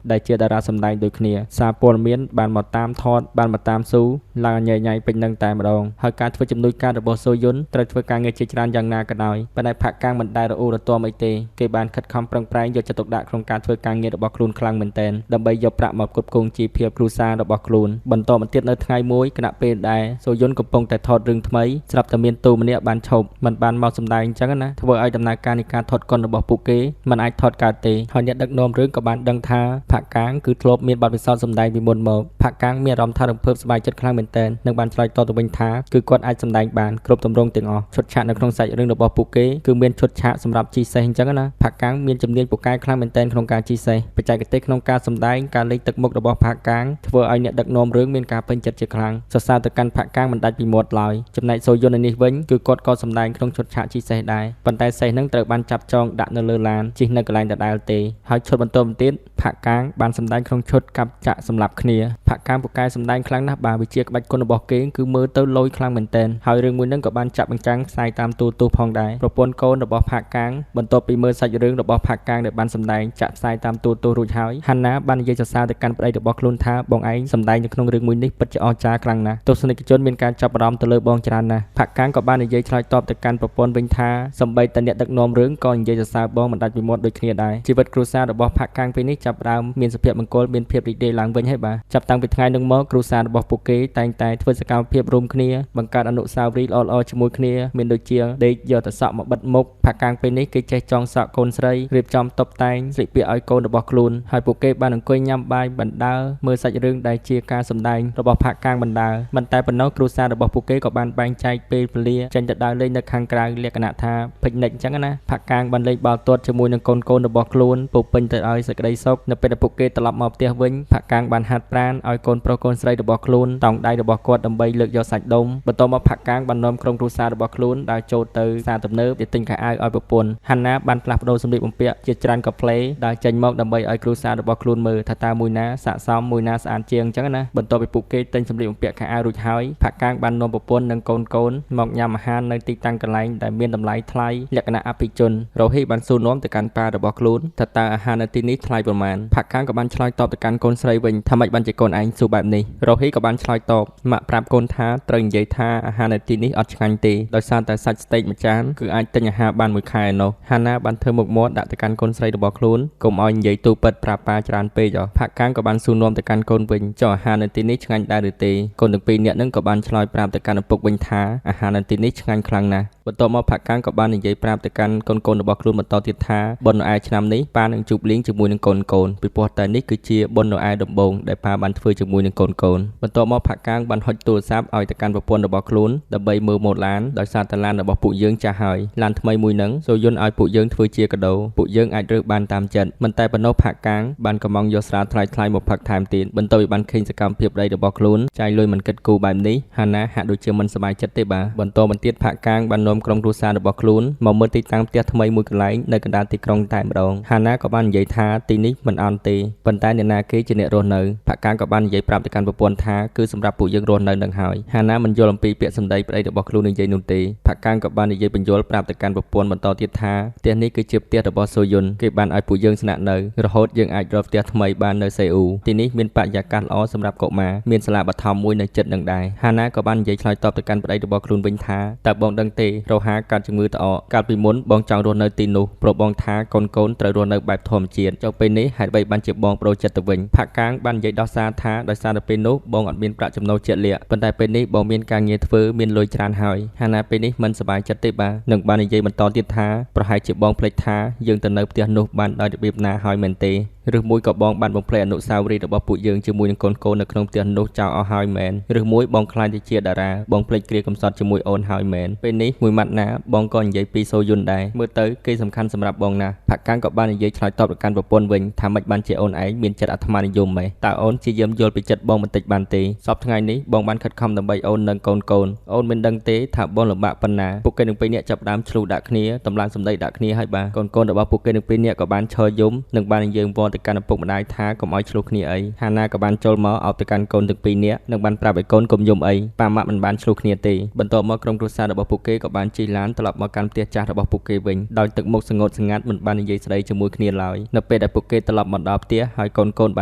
ដែលជាតារាសម្ដែងដូចគ្នាសារព័ត៌មានបានមកតាមថតបានមកតាមស៊ូឡើងញ៉ៃញ៉ៃពេញនឹងតែម្ដងហើយការធ្វើជំនួយការរបស់សូយុនត្រូវធ្វើការងារជាច្រើនយ៉ាងណាក៏ដោយប៉ុន្តែផាក់កាងមិនដែលរអ៊ូរទាំអីទេគេបានខិតខំប្រឹងប្រែងយកចិត្តទុកដាក់ក្នុងការធ្វើការងាររបស់ខ្លួនខ្លាំងមែនទែនដើម្បីយកប្រាក់មកផ្គត់ផ្គង់ជីវភាពគ្រួសាររបស់ខ្លួនបន្តមកទៀតនៅថ្ងៃមួយគណៈពេលដែលសូយុនកំពុងតែថតរឿងថ្មីស្រាប់តែមាន មានទូម្នាក់បានឈប់មិនបានមកសម្ដែងអញ្ចឹងណាធ្វើឲ្យដំណើរការនៃការថតកុនរបស់ពួកគេមិនអាចថតកើតទេហើយអ្នកដឹកនាំរឿងក៏បានដឹងថាផាក់កាងគឺធ្លាប់មានបទពិសោធន៍សម្ដែងពីមុនមកផាក់កាងមានអារម្មណ៍ថារំភើបសប្បាយចិត្តខ្លាំងមែនទែននិងបានឆ្លើយតបទៅវិញថាគឺគាត់អាចសម្ដែងបានគ្រប់ទម្រង់ទាំងអស់ឈុតឆាកនៅក្នុងសាច់រឿងរបស់ពួកគេគឺមានឈុតឆាកសម្រាប់ជីសេះអញ្ចឹងណាផាក់កាងមានជំនាញពូកែខ្លាំងមែនទែនក្នុងការជីសេះបច្ចេកទេសក្នុងការសម្ដែងការលេងទឹកមុខរបស់ផាក់កាងធ្វើឲ្យអ្នកដឹកនាំរឿងមានការពេញចិត្តជាខ្លាំងសរសើរទៅកាន់ផាក់កាងមិនដាច់ពីមាត់ឡើយចំណែកសូយុននេះវិញគឺគាត់ក៏សម្ដែងក្នុងឈុតឆាកជីសេះដែរប៉ុន្តែសេះនឹងត្រូវបានចាប់ចងដាក់នៅលើឡានជិះនៅកន្លែងដដែលទេហើយឈុតបន្តមកទៀតផាក់កាងបានសម្ដែងក្នុងឈុតកាប់ចាក់សម្លាប់គ្នាផាក់កាងពូកែសម្ដែងខ្លាំងណាស់បាទវិជាក្បាច់គុណរបស់គេគឺមើលទៅលយខ្លាំងមែនទែនហើយរឿងមួយនឹងក៏បានចាក់បញ្ចាំងផ្សាយតាមទូរទស្សន៍ផងដែរប្រពន្ធកូនរបស់ផាក់កាងបន្ទាប់ពីមើលសាច់រឿងរបស់ផាក់កាងដែលបានសម្ដែងចាក់ផ្សាយតាមទូរទស្សន៍រួចហើយហាន់ណាបាននិយាយសរសើរទៅកាន់ប្តីរបស់ខ្លួនថាបងឯងសម្ដែងនៅក្នុងរឿងមួយនេះពិតជាអស្ចារ្យខ្លាំងណាស់ទស្សនិកជនមានការចាប់អារម្មណ៍ទៅលើបងច្រើនណាស់ផាក់កាងក៏បាននិយាយឆ្លើយតបទៅកាន់ប្រពន្ធវិញថាសម្បីតែអ្នកដឹកនាំរឿងក៏និយាយសរសើរបងមិនដាច់ពីមាត់ដូចគ្នាដែរជីវិតគ្រួសាររបស់ផាក់កាងពេលនេះចាប់ផ្ដើមមានសុភមង្គលមានភាពរីករាយឡើងវិញហើយបាទចាប់តាំងពីថ្ងៃនោះមកគ្រួសាររបស់ពួកគេតែងតែធ្វើសកម្មភាពរួមគ្នាបង្កើតអនុស្សាវរីយ៍ល្អៗជាមួយគ្នាមានដូចជាដេកយកទៅសក់មកបិទមុខផាក់កាងពេលនេះគេចេះចងសក់កូនស្រីរៀបចំតុបតែងស្លៀកពាក់ឲ្យកូនរបស់ខ្លួនហើយពួកគេបានអង្គុយញ៉ាំបាយបណ្ដើរមើលសាច់រឿងដែលជាការសម្ដែងរបស់ផាក់កាងបណ្ដើរមិនតែប៉ុណ្ណោះគ្រួសាររបស់ពួកគេក៏បានបែងចែកពេលវេលាចេញទៅដើរលេងនៅខាងក្រៅលក្ខណៈថាភិកនិកអញ្ចឹងណាផាក់កាងបានលេងបាល់ទាត់ជាមួយនឹងកូនរបស់ខ្លួនពោពេញទៅដោយសេចក្តីសុខនៅពេលដែលពួកគេត្រឡប់មកផ្ទះវិញផាក់កាងបានហាត់ប្រាណឲ្យកូនប្រុសកូនស្រីរបស់ខ្លួនតោងដៃរបស់គាត់ដើម្បីលើកយកសាច់ដុំបន្ទាប់មកផាក់កាងបាននាំក្រុមគ្រួសាររបស់ខ្លួនដើរចូលទៅផ្សារទំនើបទិញខោអាវឲ្យប្រពន្ធហាន់ណាបានផ្លាស់ប្ដូរសម្លៀកបំពាក់ជាច្រើនកាផ្លេដើរចេញមកដើម្បីឲ្យគ្រួសាររបស់ខ្លួនមើលថាតើមួយណាស័ក្តិសមមួយណាស្អាតជាងអញ្ចឹងណាបន្ទាប់ពីពួកគេទិញសម្លៀកបំពាក់ខោអាវរួចហើយផាក់កាងបាននាំប្រពន្ធនិងកូនមកញ៉ាំអាហារនៅទីតាំងកន្លែងដែលមានតម្លៃថ្លៃលក្ខណៈអភិជនរ៉ូហីបានសួរនាំទៅកាន់ប៉ារបស់ខ្លួនថាតើអាហារនៅទីនេះថ្លៃប៉ុន្មានផាក់កាងក៏បានឆ្លើយតបទៅកាន់កូនស្រីវិញថាម៉េចបានជាកូនឯងសួរបែបនេះរ៉ូហីក៏បានឆ្លើយតបម៉ាក់ប្រាប់កូនថាត្រូវនិយាយថាអាហារនៅទីនេះអត់ឆ្ងាញ់ទេដោយសារតែសាច់ស្តេកមួយចានគឺអាចទិញអាហារបានមួយខែនោះហាណាបានធ្វើមុខមាត់ដាក់ទៅកាន់កូនស្រីរបស់ខ្លួនកុំឲ្យនិយាយទូពិតប្រាប់ប៉ាច្រើនពេកផាក់កាងក៏បានសួរនាំទៅកាន់កូនវិញចុះអាហារនៅទីនេះឆ្ងាញ់ដែរឬទេកូនទាំងពីរនាក់នឹងក៏បានឆ្លើយប្រាប់ទៅកាន់ឪពុកវិញថាអាហារនៅទីនេះឆ្ងាញ់ខ្លាំងណាស់បន្ទាប់មកផាក់កាងក៏បាននិយាយប្រាប់ទៅកាន់កូនរបស់ខ្លួនបន្តទៀតថាបុណ្យណូអែលឆ្នាំនេះប៉ានឹងជួបលៀងជាមួយនឹងកូនពីព្រោះតែនេះគឺជាបុណ្យណូអែលដំបូងដែលប៉ាបានធ្វើជាមួយនឹងកូនបន្ទាប់មកផាក់កាងបានហុចទូរស័ព្ទឲ្យទៅកាន់ប្រពន្ធរបស់ខ្លួនដើម្បីមើលម៉ូដឡានដោយសារតែឡានរបស់ពួកយើងចាស់ហើយឡានថ្មីមួយហ្នឹងសូយន្តឲ្យពួកយើងធ្វើជាកាដូពួកយើងអាចរើសបានតាមចិត្តមិនតែប៉ុណ្ណោះផាក់កាងបានកំងយកស្រាថ្លៃមកផឹកថែមទៀតបន្ទាប់ពីបានឃើញសកម្មភាពដីរបស់ខ្លួនចាយលុយមិនគិតគូរបែបនេះហាណាហាក់ដូចជាមិនសប្បាយចិត្តទេបាទបន្តមកទៀតផាក់កាងបាននាំក្រុមគ្រួសាររបស់ខ្លួនមកមើលទីតាំងផ្ទះថ្មីមួយកន្លែងនៅកណ្ដាលទីក្រុងតែម្ដងហាណាក៏បាននិយាយថាទីនេះមិនអន់ទេប៉ុន្តែអ្នកណាគេជាអ្នករស់នៅផាក់កាងក៏បាននិយាយប្រាប់ទៅកាន់ប្រពន្ធថាគឺសម្រាប់ពួកយើងរស់នៅនឹងហើយហាណាមិនយល់អំពីពាក្យសម្ដីប្តីរបស់ខ្លួននិយាយនោះទេផាក់កាងក៏បាននិយាយបញ្យល់ប្រាប់ទៅកាន់ប្រពន្ធបន្តទៀតថាផ្ទះនេះគឺជាផ្ទះរបស់សូយុនគេបានឲ្យពួកយើងស្នាក់នៅរហូតយើងអាចរកផ្ទះថ្មីបាននៅសេអ៊ូទីនេះមានបរិយាកាសល្អសម្រាប់កុមារមានសាលាបឋមមួយនៅជិតនឹងដែរហាណាក៏បាននិយាយឆ្លើយតបទៅកាន់ប្តីរបស់ខ្លួនវិញថាតើបងដឹងទេរ៉ូហាកើតជំងឺត្អកកាលពីមុនបងចង់រស់នៅទីនោះព្រោះបងថាកូនត្រូវរស់នៅបែបធម្មជាតិចុះពេលនេះហេតុអ្វីបានជាបងប្រូរចិត្តទៅវិញផាក់កាងបាននិយាយដោះសារថាដោយសារតែពេលនោះបងអត់មានប្រាក់ចំណូលជាក់លាក់ប៉ុន្តែពេលនេះបងមានការងារធ្វើមានលុយច្រើនហើយហាណាពេលនេះមិនសប្បាយចិត្តទេបាទនឹងបាននិយាយបន្តទៀតថាប្រហែលជាបងភ្លេចថាយើងទៅនៅផ្ទះនោះបានដោយរបៀបណាហើយមែនទេឬមួយក៏បងបានបំភ្លេចអនុស្សាវរីយ៍របស់ពួកយើងជាមួយនឹងកូននៅក្នុងផ្ទះនោះចោលអស់ហើយមែនឬមួយបងខ្លាចទៅជាតារាបងភ្លេចគ្រាកំសត់ជាមួយអូនហើយមែនពេលនេះមួយម៉ាត់ណាបងក៏និយាយពីសូយុនដែរមើលទៅគេសំខាន់សម្រាប់បងណាស់ផាក់កាងក៏បាននិយាយឆ្លើយតបទៅកាន់ប្រពន្ធវិញថាមិនបានជាអូនឯងមានចិត្តអាត្មានិយមម៉េចតើអូនជាយាមយល់ពីចិត្តបងបន្តិចបានទេសពថ្ងៃនេះបងបានខិតខំដើម្បីអូននិងកូនអូនមិនដឹងទេថាបងលំបាកប៉ុណ្ណាពួកគេនឹងពីរនាក់ចាប់ដើមឆ្លូដាក់គ្នាតម្លើងសម្ដីដាក់គ្នាហើយបាទកូនរបស់ពួកគេនឹងពីរនាក់ក៏បានឈរយំនិងបាននិយាយវល់ទៅកាន់ឪពុកម្ដាយថាកុំឲ្យឆ្លោះគ្នាអីហាណាក៏បានចូលមកអោបទៅកាន់កូនទាំងពីរនាក់និងបានប្រាប់ឲ្យកូនកុំយំអីប៉ាម៉ាក់មិនបានឆ្លោះគ្នាទេបន្ទាប់មកក្រុមគ្រួសាររបស់ពួកគេក៏បានជិះឡានត្រឡប់មកកាន់ផ្ទះចាស់របស់ពួកគេវិញដោយទឹកមុខស្ងួតស្ងាត់មិនបាននិយាយស្ដីជាមួយគ្នាឡើយនៅពេលដែលពួកគេត្រឡប់មកដល់ផ្ទះហើយកូនប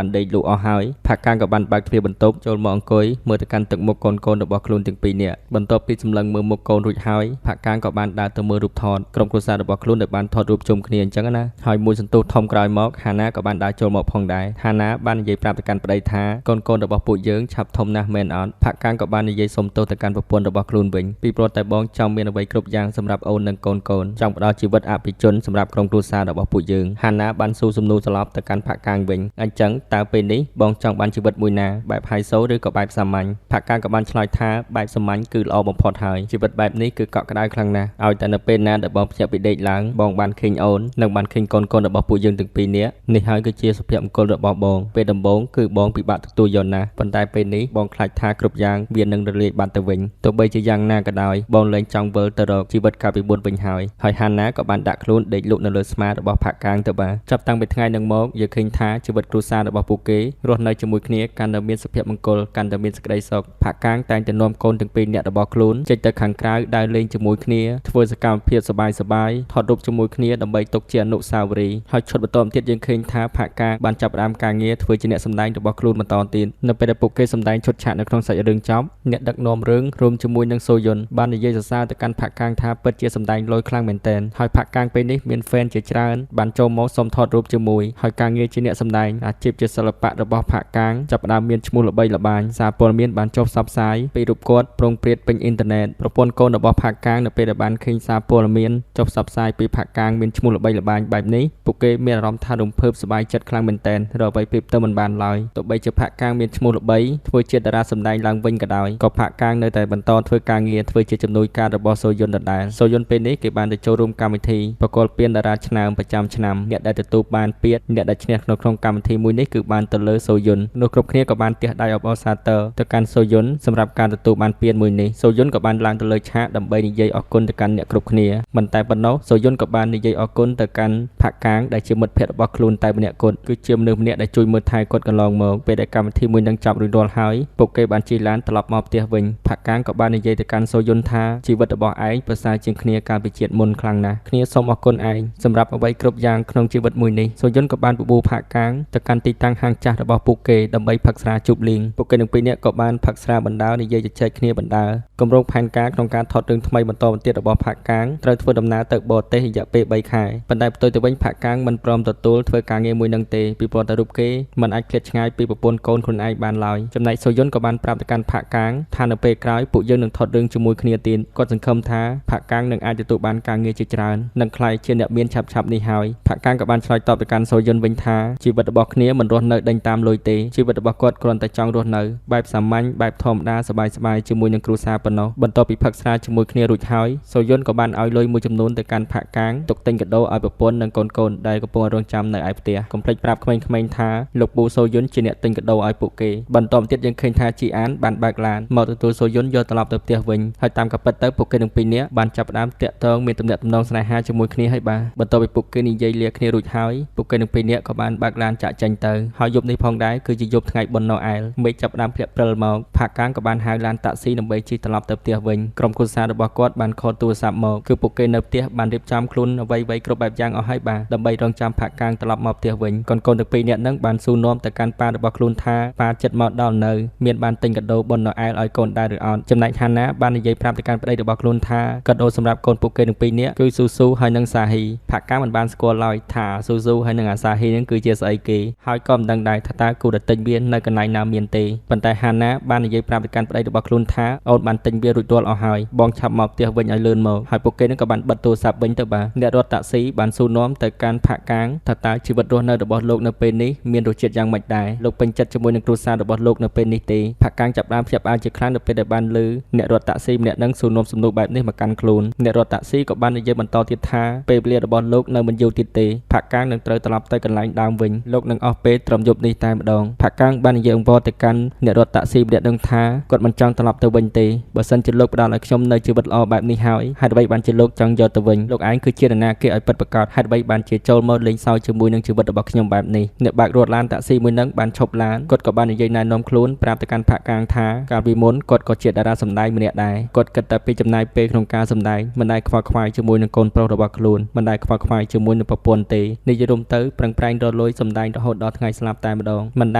ានដេកលក់អស់ហើយផាក់កាងក៏បានបើកទ្វារបន្ទប់ចូលមកអង្គុយមើលទៅកាន់ទឹកមុខកូនរបស់ខ្លួនទាំងពីរនាក់បន្ទាប់ពីសម្លឹងមើលមុខកូនរួចហើយផាក់កាងក៏បានដើរទៅមើលរូបថតក្រុមគ្រួសាររបស់ខ្លួនដែលបានថតរូបជុំគ្នាអញ្ចឹងណាហើយមួយសន្ទុះធំក្រោយមកហាណាក៏បានដើរ ដើរចូលមកផងដែរហាណាបាននិយាយប្រាប់ទៅកាន់ប្តីថាកូនរបស់ពួកយើងឆាប់ធំណាស់មែនអត់ផាក់កាំងក៏បាននិយាយសុំទោសទៅកាន់ប្រពន្ធរបស់ខ្លួនវិញពីព្រោះតែបងចង់មានអ្វីគ្រប់យ៉ាងសម្រាប់អូននិងកូនចង់ផ្ដល់ជីវិតអភិជនសម្រាប់ក្រុមគ្រួសាររបស់ពួកយើងហាណាបានសួរសំណួរត្រឡប់ទៅកាន់ផាក់កាំងវិញអញ្ចឹងតើពេលនេះបងចង់បានជីវិតមួយណាបែបហៃសូឬក៏បែបសាមញ្ញផាក់កាំងក៏បានឆ្លើយថាបែបសាមញ្ញគឺល្អបំផុតហើយជីវិតបែបនេះគឺកក់ក្ដៅខ្លាំងណាស់ឲ្យតែនៅពេលណាដែលបងភ្ញាក់ពីដេកឡើងបងបានឃើញអូននិងបានឃើញកូនរបស់ពួកយើងទាំងពីរនាក់នេះហើយគឺជាសុភមង្គលរបស់បងពេលដំបូងគឺបងពិបាកទទួលយកណាស់ប៉ុន្តែពេលនេះបងខ្លាចថាគ្រប់យ៉ាងវានឹងរលាយបាត់ទៅវិញទោះបីជាយ៉ាងណាក៏ដោយបងលែងចង់វិលទៅរកជីវិតកាលពីមុនវិញហើយហាណាក៏បានដាក់ខ្លួនដេកលក់នៅលើស្មារបស់ផាក់កាំងទៅបានចាប់តាំងពីថ្ងៃនឹងមកយើងឃើញថាជីវិតគ្រួសាររបស់ពួកគេរស់នៅជាមួយគ្នាកាន់តែមានសុភមង្គលកាន់តែមានសេចក្តីសុខផាក់កាំងតែងតែនាំកូនទាំងពីរនាក់របស់ខ្លួនចេញទៅខាងក្រៅដើរលេងជាមួយគ្នាធ្វើសកម្មភាពសប្បាយថតរូបជាមួយគ្នាដើម្បីទុកជាអនុស្សាវរីយ៍ហើយឈុតបន្តទៀតយើងឃើញថាផាក់កាំងបានចាប់ផ្ដើមការងារធ្វើជាអ្នកសម្ដែងរបស់ខ្លួនបន្តទៀតនៅពេលដែលពួកគេសម្ដែងឈុតឆាកនៅក្នុងសាច់រឿងចប់អ្នកដឹកនាំរឿងរួមជាមួយនឹងសូយុនបាននិយាយសរសើរទៅកាន់ផាក់កាំងថាពិតជាសម្ដែងលយខ្លាំងមែនទែនហើយផាក់កាំងពេលនេះមាន fan ជាច្រើនបានចូលមកសុំថតរូបជាមួយហើយការងារជាអ្នកសម្ដែងអាជីពជាសិល្បៈរបស់ផាក់កាំងចាប់ផ្ដើមមានឈ្មោះល្បីល្បាញសារព័ត៌មានបានចុះផ្សព្វផ្សាយពីរូបគាត់ប្រងព្រាតពេញអ៊ីនធឺណិតប្រពន្ធកូនរបស់ផាក់កាំងនៅពេលដែលបានឃើញសារព័ត៌មានចុះផ្សព្វផ្សាយពីផាក់កាំងមានឈ្មោះល្បីល្បាញបែបនេះពួកគេមានអារម្មណ៍ថារំភើបសប្បាយចិត្តខ្លាំងមែនទែនរកអ្វីប្រៀបទៅមិនបានឡើយទោះបីជាផាក់កាំងមានឈ្មោះល្បីធ្វើជាតារាសម្ដែងឡើងវិញក៏ដោយក៏ផាក់កាំងនៅតែបន្តធ្វើការងារធ្វើជាជំនួយការរបស់សូយុនដដែលសូយុនពេលនេះគេបានទៅចូលរួមកម្មវិធីប្រកួតពានតារាឆ្នើមប្រចាំឆ្នាំអ្នកដែលទទួលបានពានអ្នកដែលឈ្នះក្នុងកម្មវិធីមួយនេះគឺបានទៅលើសូយុននោះគ្រប់គ្នាក៏បានទះដៃអបអរសាទរទៅកាន់សូយុនសម្រាប់ការទទួលបានពានមួយនេះសូយុនក៏បានឡើងទៅលើឆាកដើម្បីនិយាយអរគុណទៅកាន់អ្នកគ្រប់គ្នាមិនតែប៉ុណ្ណោះសូយុនក៏បាននិយាយអរគុណទៅកាន់ផាក់កាំងដែលជាមិត្តភ័ក្តិរបស់ខ្លួនតែម្នាក់គត់គឺជាមនុស្សម្នាក់ដែលជួយមើលថែគាត់កន្លងមកពេលដែលកម្មវិធីមួយនឹងចប់រួចរាល់ហើយពួកគេបានជិះឡានត្រឡប់មកផ្ទះវិញផាក់កាំងក៏បាននិយាយទៅកាន់សូយុនថាជីវិតរបស់ឯងប្រសើរជាងគ្នាកាលពីជាតិមុនខ្លាំងណាស់គ្នាសូមអរគុណឯងសម្រាប់អ្វីគ្រប់យ៉ាងក្នុងជីវិតមួយនេះសូយុនក៏បានបបួលផាក់កាំងទៅកាន់ទីតាំងហាងចាស់របស់ពួកគេដើម្បីផឹកស្រាជប់លៀងពួកគេទាំងពីរនាក់ក៏បានផឹកស្រាបណ្ដើរនិយាយជជែកគ្នាបណ្ដើរគម្រោងផែនការក្នុងការថតរឿងថ្មីបន្តបន្ទាប់របស់ផាក់កាំងត្រូវធ្វើដំណើរទៅបរទេសរយៈពេល3ខែប៉ុន្តែផ្ទុយទៅវិញផាក់កាំងមិនព្រមទទួលធ្វើការងារមួយនឹងទេពីព្រោះតែរូបគេមិនអាចឃ្លាតឆ្ងាយពីប្រពន្ធកូនខ្លួនឯងបានឡើយចំណែកសូយុនក៏បានប្រាប់ទៅកាន់ផាក់កាំងថានៅពេលក្រោយពួកយើងនឹងថតរឿងជាមួយគ្នាទៀតគាត់សង្ឃឹមថាផាក់កាំងនឹងអាចទទួលបានការងារជាច្រើននិងក្លាយជាអ្នកមានឆាប់ៗនេះហើយផាក់កាំងក៏បានឆ្លើយតបទៅកាន់សូយុនវិញថាជីវិតរបស់គ្នាមិនរស់នៅដេញតាមលុយទេជីវិតរបស់គាត់គ្រាន់តែចង់រស់នៅបែបសាមញ្ញបែបធម្មតាសប្បាយៗជាមួយនឹងគ្រួសារប៉ុណ្ណោះបន្ទាប់ពីផឹកស្រាជាមួយគ្នារួចហើយសូយុនក៏បានឲ្យលុយមួយចំនួនទៅកាន់ផាក់កាំងទុកទិញកាដូឲ្យប្រពន្ធនិងកូនដែលកំពុងរងចាំនៅឯផ្ទះកុំភ្លេចប្រាប់ក្មេងៗថាលោកពូសូយុនជាអ្នកទិញកាដូឲ្យពួកគេបន្តមកទៀតយើងឃើញថាជីអានបានបើកឡានមកទទួលសូយុនយកត្រឡប់ទៅផ្ទះវិញហើយតាមការពិតទៅពួកគេទាំងពីរនាក់បានចាប់ផ្ដើមតាក់ទងមានទំនាក់ទំនងស្នេហាជាមួយគ្នាហើយបាទបន្ទាប់ពីពួកគេនិយាយលាគ្នារួចហើយពួកគេទាំងពីរនាក់ក៏បានបើកឡានចាក់ចេញទៅហើយយប់នេះផងដែរគឺជាយប់ថ្ងៃបុណ្យណូអែលមេឃចាប់ផ្ដើមភ្លាក់ព្រិលមកផាក់កាំងក៏បានហៅឡានតាក់ស៊ីដើម្បីជិះត្រឡប់ទៅផ្ទះវិញក្រុមគ្រួសាររបស់គាត់បានខលទូរស័ព្ទមកគឺពួកគេនៅផ្ទះបានរៀបចំខ្លួនអ្វីៗគ្រប់បែបយ៉ាងអស់ហើយបាទដើម្បីរងចាំផាក់កាំងត្រឡប់មកផ្ទះវិញកូនទាំងពីរនាក់នឹងបានសួរនាំទៅកាន់ប៉ារបស់ខ្លួនថាប៉ាចិត្តមកដល់នៅមានបានទិញកាដូបុណ្យណូអែលឲ្យកូនដែរឬអត់ចំណែកហាណាបាននិយាយប្រាប់ទៅកាន់ប្តីរបស់ខ្លួនថាកាដូសម្រាប់កូនពួកគេទាំងពីរនាក់គឺស៊ូស៊ូហើយនិងសាហ៊ីផាក់កាំងមិនបានស្គាល់ឡើយថាស៊ូស៊ូហើយនិងអាសាហ៊ីនឹងគឺជាស្អីគេហើយក៏មិនដឹងដែរថាតើគូរទិញវានៅកន្លែងណាមានទេប៉ុន្តែហាណាបាននិយាយប្រាប់ទៅកាន់ប្តីរបស់ខ្លួនថាអូនបានទិញវារួចរាល់អស់ហើយបងឆាប់មកផ្ទះវិញឲ្យលឿនមកហើយពួកគេនឹងក៏បានបិទទូរស័ព្ទវិញទៅបាទអ្នករត់តាក់ស៊ីបានសួរនាំទៅកាន់ផាក់កាំងថាតើជីវិតរស់នៅរបស់លោកនៅពេលនេះមានរសជាតិយ៉ាងម៉េចដែរលោកពេញចិត្តជាមួយនឹងគ្រួសាររបស់លោកនៅពេលនេះទេផាក់កាំងចាប់ផ្ដើមភ្ញាក់ផ្អើលជាខ្លាំងនៅពេលដែលបានឮអ្នករត់តាក់ស៊ីម្នាក់នឹងសួរនាំសំណួរបែបនេះមកកាន់ខ្លួនអ្នករត់តាក់ស៊ីក៏បាននិយាយបន្តទៀតថាពេលវេលារបស់លោកនៅមិនយូរទៀតទេផាក់កាំងនឹងត្រូវត្រឡប់ទៅកន្លែងដើមវិញលោកនឹងអស់ពេលត្រឹមយប់នេះតែម្ដងផាក់កាំងបាននិយាយអង្វរទៅកាន់អ្នករត់តាក់ស៊ីម្នាក់នឹងថាគាត់មិនចង់ត្រឡប់ទៅវិញទេបើសិនជាលោកផ្ដល់ឲ្យខ្ញុំនៅជីវិតល្អបែបនេះហើយហេតុអ្វីបានជាលោកចង់យកទៅវិញលោកឯងគឺជានរណាគេឲ្យពិតប្រាកដហេតុអ្វីបានជាចូលមកលេងសើចជាមួយនឹងជីវិតរបស់ខ្ញុំបែបនេះអ្នកបើករត់ឡានតាក់ស៊ីមួយនឹងបានឈប់ឡានគាត់ក៏បាននិយាយណែនាំខ្លួនប្រាប់ទៅកាន់ផាក់កាំងថាកាលពីមុនគាត់ក៏ជាតារាសម្ដែងម្នាក់ដែរគាត់គិតតែពីចំណាយពេលក្នុងការសម្ដែងមិនដែលខ្វល់ខ្វាយជាមួយនឹងកូនប្រុសរបស់ខ្លួនមិនដែលខ្វល់ខ្វាយជាមួយនឹងប្រពន្ធទេនិយាយរួមទៅប្រឹងប្រែងរលួយសម្ដែងរហូតដល់ថ្ងៃស្លាប់តែម្ដងមិនដ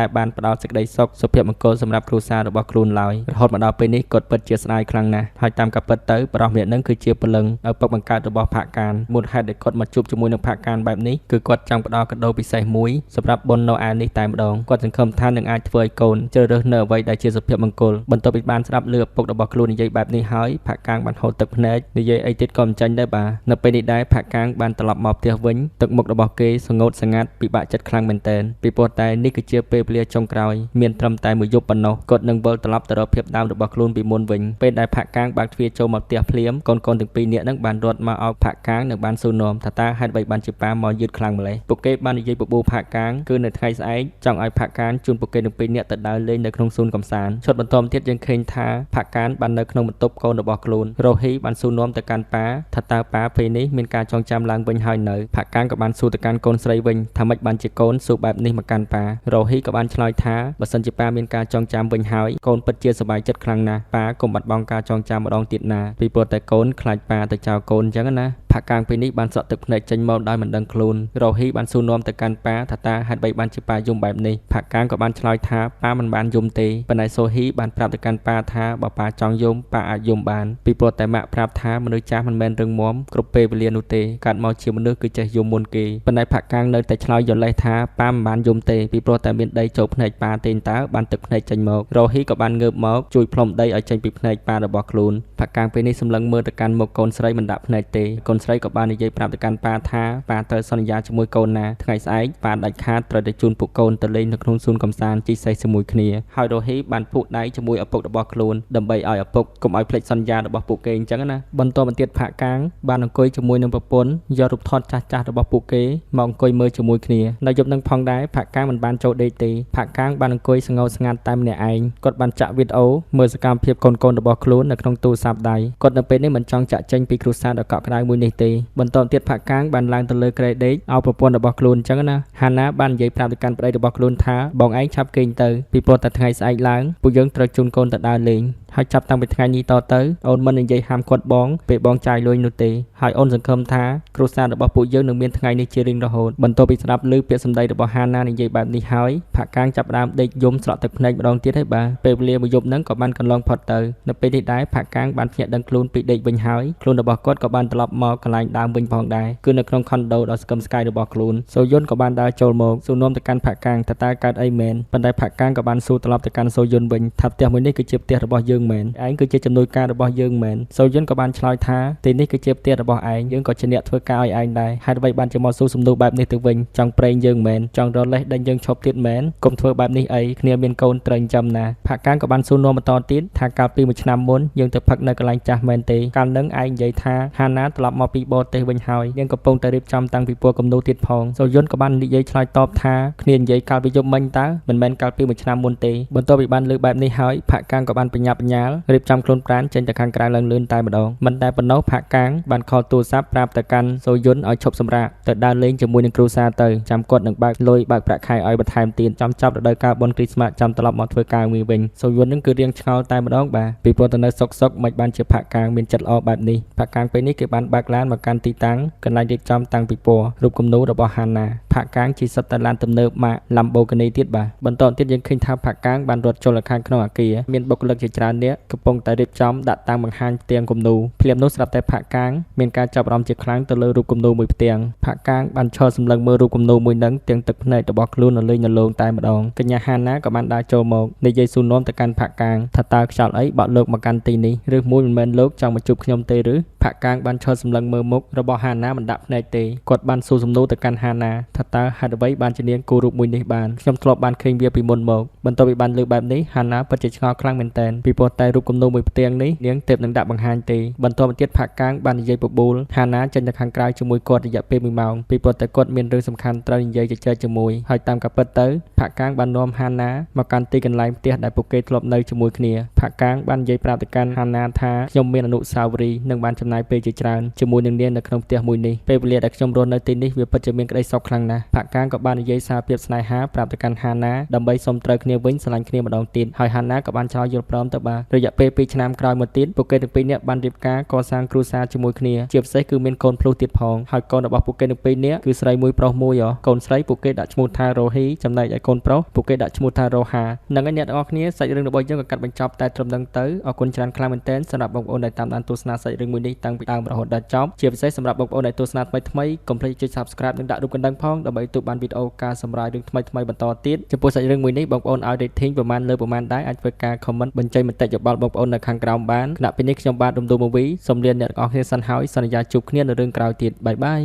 ែលបានផ្ដល់សេចក្តីសុខសុភមង្គលសម្រាប់គ្រួសាររបស់ខ្លួនឡើយរហូតមកដល់ពេលនេះគាត់ពិតជាស្ដាយខ្លាំងណាស់ហើយតាមការពិតទៅប្រុសម្នាក់នឹងគឺជាពលឹងឪពុកបង្កើតរបស់ផាក់កានមូលហេតុដែលគាត់មកជួបជាមួយនឹងផាក់កានបែបនេះគឺគាត់ចង់ផ្ដល់កាដូពិ សេសមួយសម្រាប់បុណ្យណូអែលនេះតែម្ដងគាត់សង្ឃឹមថានឹងអាចធ្វើឲ្យកូនជ្រើសរើសនៅអ្វីដែលជាសុភមង្គលបន្ទាប់ពីបានស្ដាប់ឮឪពុករបស់ខ្លួននិយាយបែបនេះហើយផាក់កាងបានហូរទឹកភ្នែកនិយាយអីទៀតក៏មិនចាញ់ដែរបាទនៅពេលនេះដែរផាក់កាងបានត្រឡប់មកផ្ទះវិញទឹកមុខរបស់គេសងោតសងាត់ពិបាកចិត្តខ្លាំងមែនទែនពីព្រោះតែនេះគឺជាពេលវេលាចុងក្រោយមានត្រឹមតែមួយយប់ប៉ុណ្ណោះគាត់នឹងវិលត្រឡប់ទៅរកភាពដើមរបស់ខ្លួនពីមុនវិញពេលដែលផាក់កាងបើកទ្វារចូលមកផ្ទះភ្លាមកូនទាំងពីរនាក់នឹងបានរត់មកឲ្យផាក់កាងនិងបានសួរនាំថាតើហេតុអ្វីបានជាប៉ាមកយឺតខ្លាំងម្ល៉េះពួកគេបាននិយាយបបួលផាក់កាងគឺនៅថ្ងៃស្អែកចង់ឲ្យផាក់កាងជូនពួកគេទាំងពីរនាក់ទៅដើរលេងនៅក្នុងសួនកំសាន្តឈុតបន្តមកទៀតយើងឃើញថាផាក់កាងបាននៅក្នុងបន្ទប់កូនរបស់ខ្លួនរ៉ូហ៊ីបានសួរនាំទៅកាន់ប៉ាថាតើប៉ាពេលនេះមានការចងចាំឡើងវិញហើយនៅផាក់កាងក៏បានសួរទៅកាន់កូនស្រីវិញថាម៉េចបានជាកូនសួរបែបនេះមកកាន់ប៉ារ៉ូហ៊ីក៏បានឆ្លើយថាបើសិនជាប៉ាមានការចងចាំវិញហើយកូនពិតជាសប្បាយចិត្តខ្លាំងណាស់ប៉ាកុំបាត់បង់ការចងចាំម្ដងទៀតណាពីព្រោះតែកូនខ្លាចប៉ាទៅចោលកូនអញ្ចឹងណាផាក់កាងពេលនេះបានសក់ទឹកភ្នែកចេញមកដោយមិនដឹងខ្លួនរ៉ូហ៊ីបានសួរនាំទៅកាន់ប៉ាថាតើហេតុអ្វីបានជាប៉ាយំបែបនេះផាក់កាងក៏បានឆ្លើយថាប៉ាមិនបានយំទេប៉ុន្តែសូហ៊ីបានប្រាប់ទៅកាន់ប៉ាថាបើប៉ាចង់យំប៉ាអាចយំបានពីព្រោះតែម៉ាក់ប្រាប់ថាមនុស្សចាស់មិនមែនរឹងមាំគ្រប់ពេលវេលានោះទេកើតមកជាមនុស្សគឺចេះយំមុនគេប៉ុន្តែផាក់កាងនៅតែឆ្លើយយល់លេសថាប៉ាមិនបានយំទេពីព្រោះតែមានដីចូលភ្នែកប៉ាទេតើបានទឹកភ្នែកចេញមករ៉ូហ៊ីក៏បានងើបមកជួយផ្លុំដីឲ្យចេញពីភ្នែកប៉ារបស់ខ្លួនផាក់កាងពេលនេះសម្លឹងមើលទៅកាន់មុខកូនស្រីមិនដាក់ភ្នែកទេកូនស្រីក៏បាននិយាយប្រាប់ទៅកាន់ប៉ាថាប៉ាត្រូវសន្យាជាមួយកូនណាថ្ងៃស្អែកប៉ាដាច់ខាតត្រូវទៅជូនពួកកូនទៅលេងនៅក្នុងសួនកំសាន្តជិះសេះជាមួយគ្នាហើយរ៉ូហ៊ីបានពូកដៃជាមួយឪពុករបស់ខ្លួនដើម្បីឲ្យឪពុកកុំឲ្យភ្លេចសន្យារបស់ពួកគេអញ្ចឹងណាបន្តមកទៀតផាក់កាងបានអង្គុយជាមួយនឹងប្រពន្ធយករូបថតចាស់ៗរបស់ពួកគេមកអង្គុយមើលជាមួយគ្នានៅយប់នឹងផងដែរផាក់កាងមិនបានចូលដេកទេផាក់កាងបានអង្គុយស្ងោស្ងាត់តែម្នាក់ឯងគាត់បានចាក់វីដេអូមើលសកម្មភាពកូនៗរបស់ខ្លួននៅក្នុងទូរស័ព្ទដៃគាត់នៅពេលនេះមិនចង់ចាក់ចេញពីគ្រួសារដ៏កក់ក្ដៅមួយនេះទេបន្តទៀតផាក់កាងបានឡើងទៅលើគ្រែដេកឲ្យប្រពន្ធរបស់ខ្លួនអញ្ចឹងណាហាណាបាននិយាយប្រាប់ទៅកាន់ប្តីរបស់ខ្លួនថាបងឯងឆាប់គេងទៅពីព្រោះតែថ្ងៃស្អែកឡើងពួកយើងត្រូវជូនកូនទៅដើរលេងហើយចាប់តាំងពីថ្ងៃនេះតទៅអូនមិននិយាយហាមគាត់បងពេលបងចាយលុយនោះទេហើយអូនសង្ឃឹមថាគ្រួសាររបស់ពួកយើងនឹងមានថ្ងៃនេះជារៀងរហូតបន្ទាប់ពីស្ដាប់ឮពាក្យសម្ដីរបស់ហាណានិយាយបែបនេះហើយផាក់កាងចាប់ផ្ដើមដេកយំស្រក់ទឹកភ្នែកម្ដងទៀតហើយបាទពេលវេលាមួយយប់ហ្នឹងក៏បានកន្លងផុតទៅនៅពេលនេះដែរផាក់កាងបានភ្ញាក់ដឹងខ្លួនពីដេកវិញហើយខ្លួនរបស់គាត់ក៏បានត្រឡប់មកកន្លែងដើមវិញផងដែរគឺនៅក្នុងខុនដូដ៏ស្កឹមស្កៃរបស់ខ្លួនសូយុនក៏បានដើរចូលមកសួរនាំទៅកាន់ផាក់កាងថាតើកើតអីមែនប៉ុន្តែផាក់កាងក៏បានសួរត្រឡប់ទៅកាន់សូយុនវិញថាផ្ទះមួយនេះគឺជាផ្ទះរបស់យើងមែនឯងគឺជាជំនួយការរបស់យើងមែនសូយុនក៏បានឆ្លើយថាទីនេះគឺជាផ្ទះរបស់ឯងយើងក៏ជាអ្នកធ្វើការឲ្យឯងដែរហេតុអ្វីបានជាមកសួរសំណួរបែបនេះទៅវិញចង់ប្រេងយើងមែនចង់រលេះដេញយើងឈប់ទៀតមែនកុំធ្វើបែបនេះអីគ្នាមានកូនត្រូវចិញ្ចឹមណាផាក់កាងក៏បានសួរនាំបន្តទៀតថាកាលពីមួយឆ្នាំមុនយើងទៅផឹកនៅកន្លែងចាស់មែនទេកាលនឹងឯងនិយាយថាហាណាត្រឡប់មកពីបរទេសវិញហើយយើងកំពុងតែរៀបចំតាំងពីពួរគំនូទៀតផងសូយុនក៏បាននិយាយឆ្លើយតបថាគ្នានិយាយកាលពីយប់មិញតើមិនមែនកាលពីមួយឆ្នាំមុនទេបន្ទាប់ពីបានលើកបែបនេះហើយផាក់កាងក៏បានបញ្ញាប់បញ្ញាល់រៀបចំខ្លួនប្រាណចេញទៅខាងក្រៅឡើងលឿនតែម្ដងមិនតែប៉ុណ្ណោះផាក់កាងបានខលទូរស័ព្ទប្រាប់ទៅកាន់សូយុនឲ្យឈប់សម្រាកទៅដើរលេងជាមួយនឹងគ្រូសាទៅចាំគាត់នឹងបើកលុយបើកប្រាក់ខែឲ្យបន្ថែមទៀតចាំចាប់រដូវកាលបុណ្យគ្រីស្មាស់ចាំត្រឡប់មកធ្វើការវិញសូយុននឹងគឺរៀងឆ្ងល់តែម្ដងបាទពីព្រោះទៅនៅសុកមិនបានជាផាក់កាងមានចិត្តល្អបែបនេះផាក់កាងពេលនេះគេបានបើកឡានមកកាន់ទីតាំងកន្លែងរៀបចំតាំងពីពណ៌រូបគំនូររបស់ហាណាផាក់កាងជិះសិតតែឡានទំនើបម៉ាក Lamborghini ទៀតបាទបន្តទៀតយើងឃើញថាផាក់កាងបានរត់ចូលខាងក្នុងអគារមានបុគ្គលិកជាច្រើននាក់កំពុងតែរៀបចំដាក់តាំងបង្ហាញផ្ទាំងគំនូរភ្លាមនោះស្រាប់តែផាក់កាងមានការចាប់អារម្មណ៍ជាខ្លាំងទៅលើរូបគំនូរមួយផ្ទាំងផាក់កាងបានឈរសម្លឹងមើលរូបគំនូរមួយនឹងទាំងទឹកភ្នែករបស់ខ្លួននៅលេងនៅលងតែម្ដងកញ្ញាហាណាក៏បានដើរចូលមកនិយាយសួរនាំទៅកាន់ផាក់កាងថាតើខ្យល់អីបក់លោកមកកាន់ទីនេះឬមួយមិនមែនលោកចង់មកជួបខ្ញុំទេឬផាក់កាងបានឈរសម្លឹងមើលមុខរបស់ហាណាមិនដាក់ភ្នែកទេគាត់បានសួរសំណួរទៅកាន់ហាណាថាតើហេតុអ្វីបានជានាងគូរូបមួយនេះបានខ្ញុំធ្លាប់បានឃើញវាពីមុនមកបន្ទាប់ពីបានលើកបែបនេះហាណាពិតជាឆ្ងល់ខ្លាំងមែនទែនពីព្រោះតែរូបគំនូរមួយផ្ទាំងនេះនាងទើបនឹងដាក់បង្ហាញទេបន្ទាប់មកទៀតផាក់កាងបាននិយាយបបួលហាណាចេញទៅខាងក្រៅជាមួយគាត់រយៈពេល1ម៉ោងពីព្រោះតែគាត់មានរឿងសំខាន់ត្រូវនិយាយជជែកជាមួយហើយតាមការពិតទៅផាក់កាងបាននាំហាណាមកកាន់ទីកន្លែងផ្ទះដែលពួកគេធ្លាប់នៅជាមួយគ្នាផាក់កាងបាននិយាយប្រាប់ទៅកាន់ហាណាថាខ្ញុំមានអនុស្សាវរីយ៍និងបានចំណាយពេលជាច្រើនជាមួយនឹងនាងនៅក្នុងផ្ទះមួយនេះពេលវេលាដែលខ្ញុំរស់នៅទីនេះវាពិតជាមានក្តីសុខខ្លាំងណាស់ផាក់កាងក៏បាននិយាយសារភាពស្នេហាប្រាប់ទៅកាន់ហាណាដើម្បីសុំត្រូវគ្នាវិញស្រឡាញ់គ្នាម្ដងទៀតហើយហាណាក៏បានឆ្លើយយល់ព្រមទៅបាន រយៈពេល2ឆ្នាំក្រោយមកទៀតពួកគេទាំងពីរនាក់បានរៀបការកសាងគ្រួសារជាមួយគ្នាជាពិសេសគឺមានកូនភ្លោះទៀតផងហើយកូនរបស់ពួកគេទាំងពីរនាក់គឺស្រីមួយប្រុសមួយកូនស្រីពួកគេដាក់ឈ្មោះថារ៉ូហ៊ីចំណែកឯកូនប្រុសពួកគេដាក់ឈ្មោះថារ៉ូហានឹងឯអ្នកទាំងអស់គ្នាសាច់រឿងរបស់យើងក៏កាត់បញ្ចប់តែត្រឹមហ្នឹងទៅអរគុណច្រើនខ្លាំងមែនទែនសម្រាប់បងប្អូនដែលតាមដានទស្សនាសាច់រឿងមួយនេះតាំងពីដើមរហូតដល់ចប់ជាពិសេសសម្រាប់បងប្អូនដែលទស្សនាថ្មីៗកុំភ្លេចចុច Subscribe និងដាក់រូបកណ្ដឹងផងដើម្បីទទួលបានវីដេអូការសម្រាយរឿងថ្មីៗបន្តទៀតចំពោះសាច់រឿងមួយនេះបងប្អូនឲ្យ rating ប្រមាណលើប្រមាណដែរអាចធ្វើការ comment បញ្ចេញមតិយោបល់បងប្អូននៅខាងក្រោមបានគណៈពេលនេះខ្ញុំបាទរំដួល Movie សូមលាអ្នកទាំងអស់គ្នាសិនហើយសន្យាជួបគ្នានៅរឿងក្រោយទៀតបាយបាយ